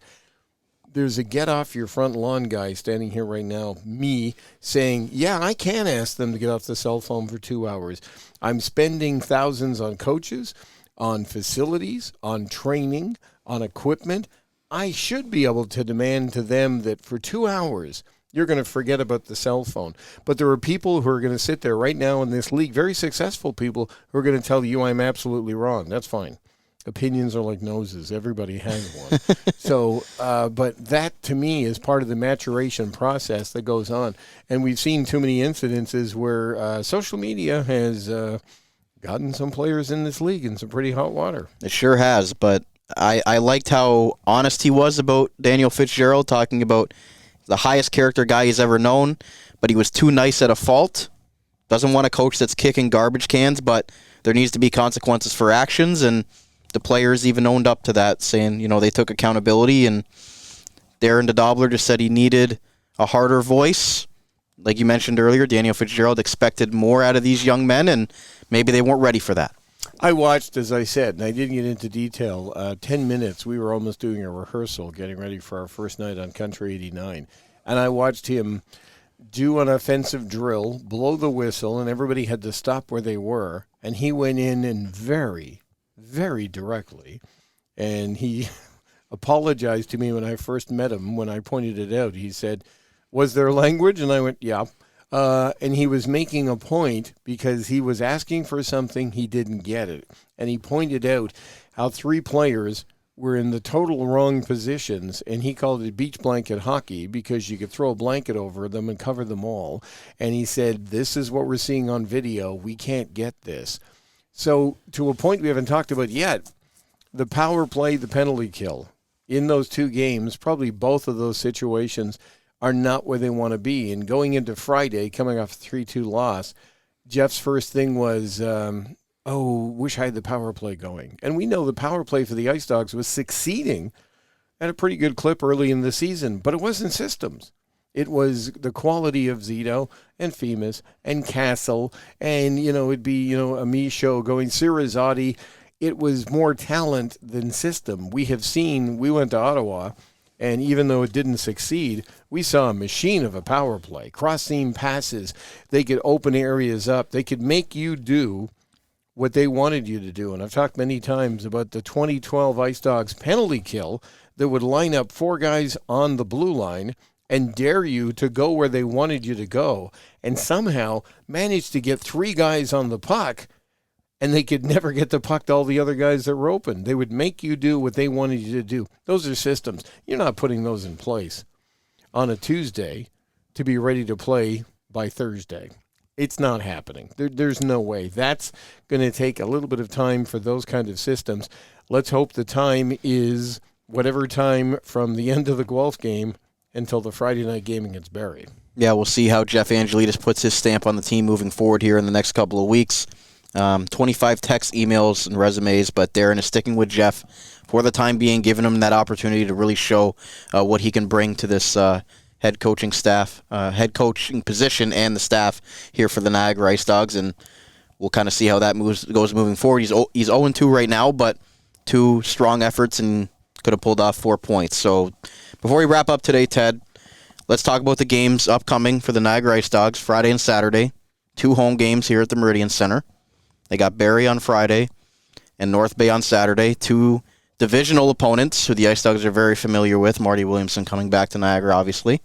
There's a get off your front lawn guy standing here right now, me, saying, yeah, I can ask them to get off the cell phone for 2 hours. I'm spending thousands on coaches, on facilities, on training, on equipment. I should be able to demand to them that for 2 hours, you're going to forget about the cell phone. But there are people who are going to sit there right now in this league, very successful people, who are going to tell you I'm absolutely wrong. That's fine. Opinions are like noses. Everybody has one. So, but that to me is part of the maturation process that goes on. And we've seen too many incidences where social media has gotten some players in this league in some pretty hot water. It sure has, but I liked how honest he was about Daniel Fitzgerald, talking about the highest character guy he's ever known, but he was too nice at a fault. Doesn't want a coach that's kicking garbage cans, but there needs to be consequences for actions, and the players even owned up to that, saying, they took accountability, and Darren DeDobbelaer just said he needed a harder voice. Like you mentioned earlier, Daniel Fitzgerald expected more out of these young men, and maybe they weren't ready for that. I watched, as I said, and I didn't get into detail, 10 minutes. We were almost doing a rehearsal, getting ready for our first night on Country 89. And I watched him do an offensive drill, blow the whistle, and everybody had to stop where they were. And he went in and very, very directly. And he apologized to me when I first met him, when I pointed it out. He said, was there language? And I went, yeah. And he was making a point because he was asking for something, he didn't get it. And he pointed out how 3 players were in the total wrong positions, and he called it beach blanket hockey because you could throw a blanket over them and cover them all. And he said, this is what we're seeing on video. We can't get this. So to a point we haven't talked about yet, the power play, the penalty kill. In those 2 games, probably both of those situations are not where they want to be. And going into Friday, coming off a 3-2 loss, Jeff's first thing was, wish I had the power play going. And we know the power play for the IceDogs was succeeding at a pretty good clip early in the season, but it wasn't systems. It was the quality of Zito and Femus and Castle, and, it'd be, a me show going Sirizotti. It was more talent than system. We went to Ottawa, and even though it didn't succeed, we saw a machine of a power play. Cross-seam passes. They could open areas up. They could make you do what they wanted you to do. And I've talked many times about the 2012 IceDogs penalty kill that would line up 4 guys on the blue line and dare you to go where they wanted you to go, and somehow manage to get 3 guys on the puck, and they could never get the puck to all the other guys that were open. They would make you do what they wanted you to do. Those are systems. You're not putting those in place on a Tuesday to be ready to play by Thursday. It's not happening. There's no way. That's going to take a little bit of time for those kind of systems. Let's hope the time is whatever time from the end of the Guelph game until the Friday night game against Barrie. Yeah, we'll see how Jeff Angelidis puts his stamp on the team moving forward here in the next couple of weeks. 25 text, emails, and resumes, but Darren is sticking with Jeff for the time being, giving him that opportunity to really show what he can bring to this head coaching position and the staff here for the Niagara IceDogs, and we'll kind of see how that goes moving forward. He's 0-2 right now, but 2 strong efforts and could have pulled off 4 points. So before we wrap up today, Ted, let's talk about the games upcoming for the Niagara IceDogs, Friday and Saturday. 2 home games here at the Meridian Center. They got Barrie on Friday and North Bay on Saturday. 2 divisional opponents who the IceDogs are very familiar with. Marty Williamson coming back to Niagara, obviously.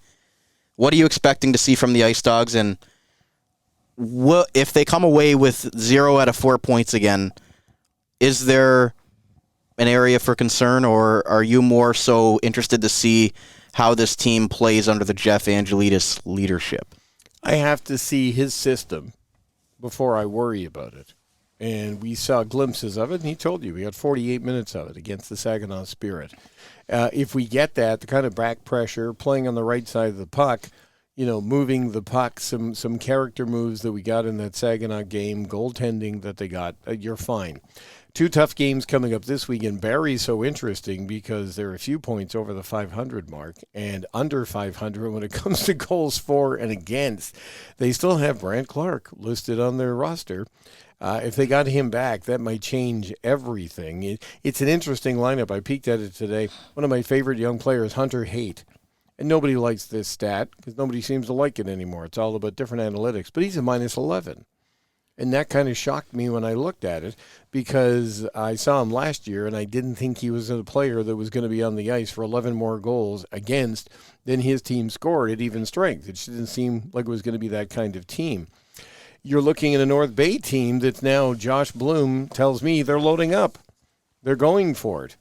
What are you expecting to see from the IceDogs? And if they come away with 0 out of 4 points again, is there an area for concern, or are you more so interested to see how this team plays under the Jeff Angelidis leadership? I have to see his system before I worry about it. And we saw glimpses of it, and he told you we got 48 minutes of it against the Saginaw Spirit. If we get that, the kind of back pressure, playing on the right side of the puck, moving the puck, some character moves that we got in that Saginaw game, goaltending that they got, you're fine. 2 tough games coming up this week, and Barrie's so interesting because they're a few points over the 500 mark and under 500 when it comes to goals for and against. They still have Brant Clark listed on their roster. If they got him back, that might change everything. It's an interesting lineup. I peeked at it today. One of my favorite young players, Hunter Haight. And nobody likes this stat because nobody seems to like it anymore. It's all about different analytics. But he's a -11. And that kind of shocked me when I looked at it because I saw him last year and I didn't think he was a player that was going to be on the ice for 11 more goals against than his team scored at even strength. It just didn't seem like it was going to be that kind of team. You're looking at a North Bay team that's now, Josh Bloom tells me, they're loading up. They're going for it.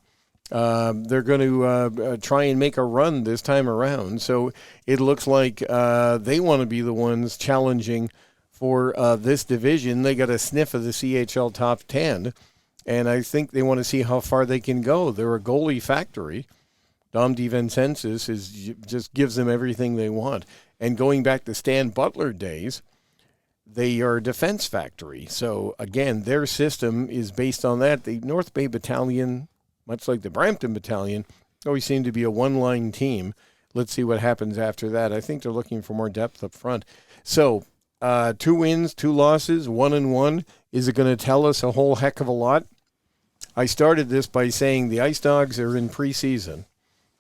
They're going to try and make a run this time around. So it looks like they want to be the ones challenging for this division. They got a sniff of the CHL top 10, and I think they want to see how far they can go. They're a goalie factory. Dom DeVincentis just gives them everything they want. And going back to Stan Butler days, they are a defense factory. So, again, their system is based on that. The North Bay Battalion, much like the Brampton Battalion, always seem to be a one-line team. Let's see what happens after that. I think they're looking for more depth up front. So, 2 wins, 2 losses, 1-1. Is it going to tell us a whole heck of a lot? I started this by saying the IceDogs are in preseason,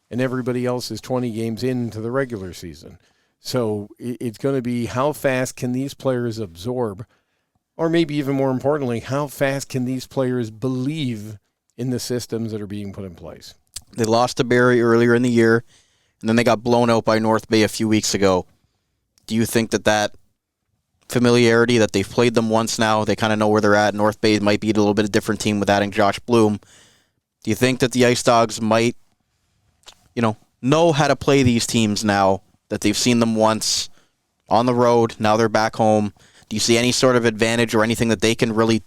and everybody else is 20 games into the regular season. So it's going to be how fast can these players absorb, or maybe even more importantly, how fast can these players believe in the systems that are being put in place? They lost to Barrie earlier in the year, and then they got blown out by North Bay a few weeks ago. Do you think that familiarity, that they've played them once now, they kind of know where they're at? North Bay might be a little bit of a different team with adding Josh Bloom. Do you think that the IceDogs might, know how to play these teams now, that they've seen them once on the road, now they're back home? Do you see any sort of advantage or anything that they can really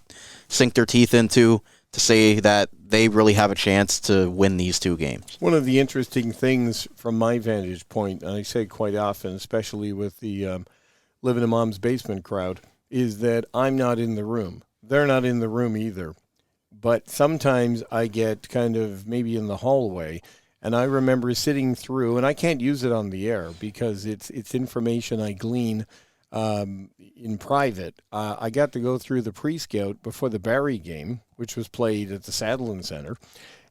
sink their teeth into to say that they really have a chance to win these 2 games? One of the interesting things from my vantage point, and I say quite often, especially with the Living in Mom's Basement crowd, is that I'm not in the room. They're not in the room either. But sometimes I get kind of maybe in the hallway, and I remember sitting through, and I can't use it on the air because it's information I glean in private. I got to go through the pre-scout before the Barrie game, which was played at the Sadlin Center,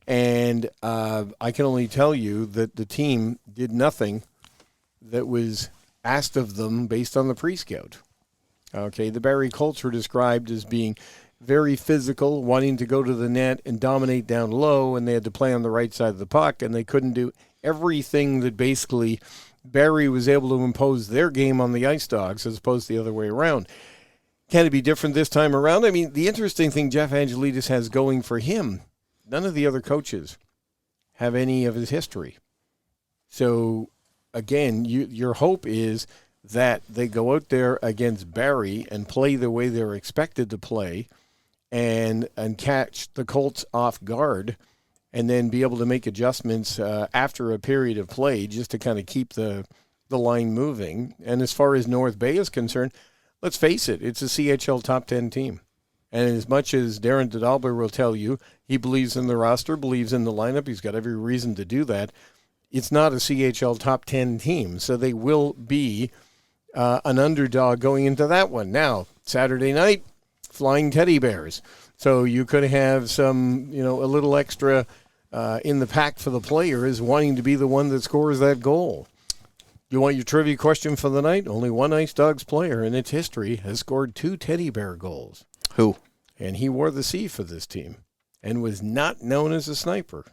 and I can only tell you that the team did nothing that was asked of them based on the pre-scout. Okay, the Barrie Colts were described as being very physical, wanting to go to the net and dominate down low, and they had to play on the right side of the puck, and they couldn't do everything that basically Barrie was able to impose their game on the IceDogs as opposed to the other way around. Can it be different this time around? I mean, the interesting thing Jeff Angelidis has going for him, none of the other coaches have any of his history. So, again, your hope is that they go out there against Barrie and play the way they're expected to play, and catch the Colts off guard, and then be able to make adjustments after a period of play just to kind of keep the line moving. And as far as North Bay is concerned, let's face it, it's a CHL top 10 team. And as much as Darren DeDobbelaer will tell you, he believes in the roster, believes in the lineup, he's got every reason to do that. It's not a CHL top 10 team, so they will be an underdog going into that one. Now, Saturday night, Flying Teddy Bears. So you could have some, a little extra in the pack for the players wanting to be the one that scores that goal. You want your trivia question for the night? Only one IceDogs player in its history has scored 2 Teddy Bear goals. Who? And he wore the C for this team and was not known as a sniper.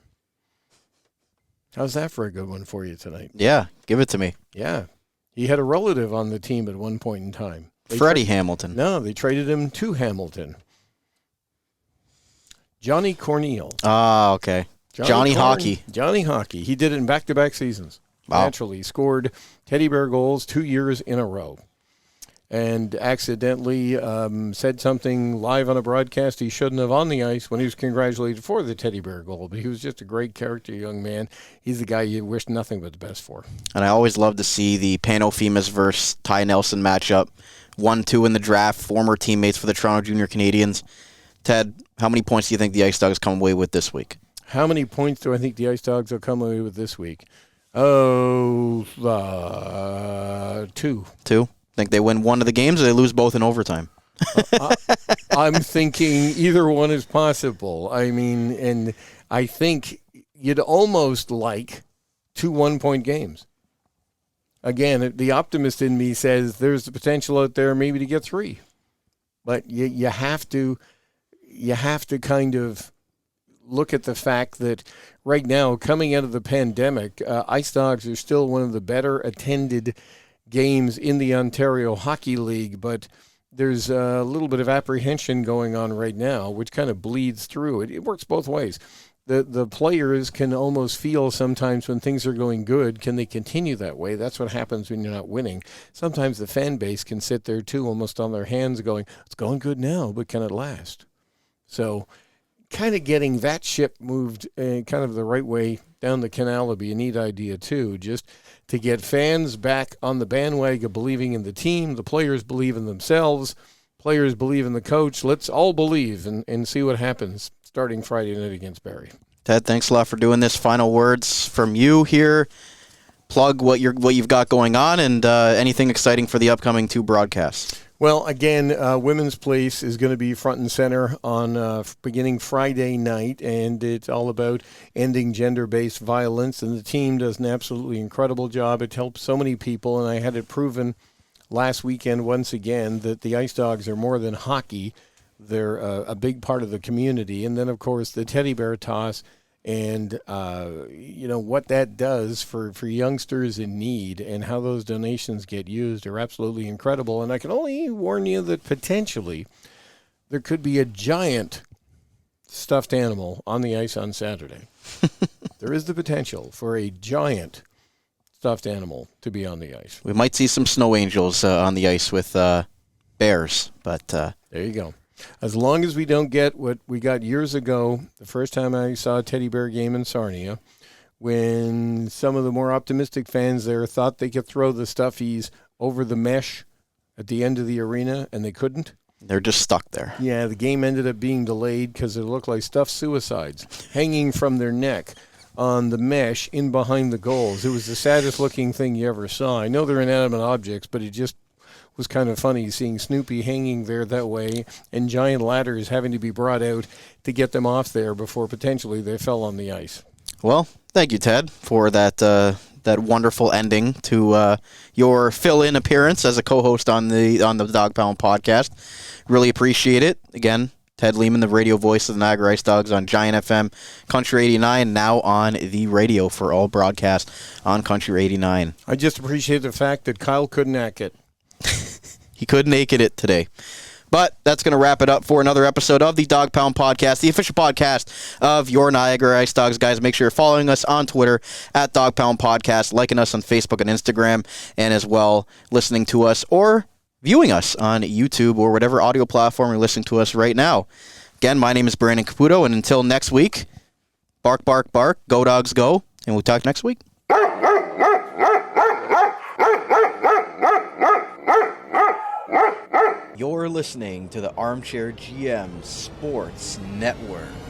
How's that for a good one for you tonight? Yeah, give it to me. Yeah. He had a relative on the team at one point in time. Freddie Hamilton. No, they traded him to Hamilton. Johnny Corneal. Ah, okay. Johnny Hockey. Johnny Hockey. He did it in back-to-back seasons. Wow. Naturally. Scored Teddy Bear goals 2 years in a row. And accidentally said something live on a broadcast he shouldn't have on the ice when he was congratulated for the Teddy Bear goal. But he was just a great character, young man. He's the guy you wish nothing but the best for. And I always love to see the Pano Femas versus Ty Nelson matchup. 1-2 in the draft, former teammates for the Toronto Junior Canadiens. Ted, how many points do you think the IceDogs come away with this week? How many points do I think the IceDogs will come away with this week? 2. 2? Think they win one of the games or they lose both in overtime? I'm thinking either one is possible. I mean, and I think you'd almost like 2 one-point games. Again, the optimist in me says there's the potential out there maybe to get 3. But you have to kind of look at the fact that right now, coming out of the pandemic, IceDogs are still one of the better attended games in the Ontario Hockey League, but there's a little bit of apprehension going on right now, which kind of bleeds through. It works both ways. The players can almost feel sometimes when things are going good, can they continue that way? That's what happens when you're not winning. Sometimes the fan base can sit there too, almost on their hands going, it's going good now, but can it last? So kind of getting that ship moved kind of the right way down the canal would be a neat idea too, just to get fans back on the bandwagon, believing in the team. The players believe in themselves. Players believe in the coach. Let's all believe and see what happens starting Friday night against Barrie. Ted, thanks a lot for doing this. Final words from you here. Plug what you've got going on and anything exciting for the upcoming 2 broadcasts. Well, again, Women's Place is going to be front and center on beginning Friday night, and it's all about ending gender-based violence, and the team does an absolutely incredible job. It helps so many people, and I had it proven last weekend once again that the IceDogs are more than hockey. They're a big part of the community. And then, of course, the teddy bear toss and, what that does for youngsters in need and how those donations get used are absolutely incredible. And I can only warn you that potentially there could be a giant stuffed animal on the ice on Saturday. There is the potential for a giant stuffed animal to be on the ice. We might see some snow angels on the ice with bears, but there you go. As long as we don't get what we got years ago, the first time I saw a teddy bear game in Sarnia, when some of the more optimistic fans there thought they could throw the stuffies over the mesh at the end of the arena, and they couldn't. They're just stuck there. Yeah, the game ended up being delayed because it looked like stuffed suicides hanging from their neck on the mesh in behind the goals. It was the saddest looking thing you ever saw. I know they're inanimate objects, but it just was kind of funny seeing Snoopy hanging there that way and giant ladders having to be brought out to get them off there before potentially they fell on the ice. Well, thank you, Ted, for that wonderful ending to your fill-in appearance as a co-host on the Dog Pound podcast. Really appreciate it. Again, Ted Lehman, the radio voice of the Niagara IceDogs on GIANTFM, Country 89, now on the radio for all broadcasts on Country 89. I just appreciate the fact that Kyle couldn't hack it. He couldn't make it today. But that's going to wrap it up for another episode of the Dog Pound Podcast, the official podcast of your Niagara IceDogs. Guys, make sure you're following us on Twitter at Dog Pound Podcast, liking us on Facebook and Instagram, and as well listening to us or viewing us on YouTube or whatever audio platform you're listening to us right now. Again, my name is Brandon Caputo, and until next week, bark, bark, bark, go Dogs go, and we'll talk next week. You're listening to the Armchair GM Sports Network.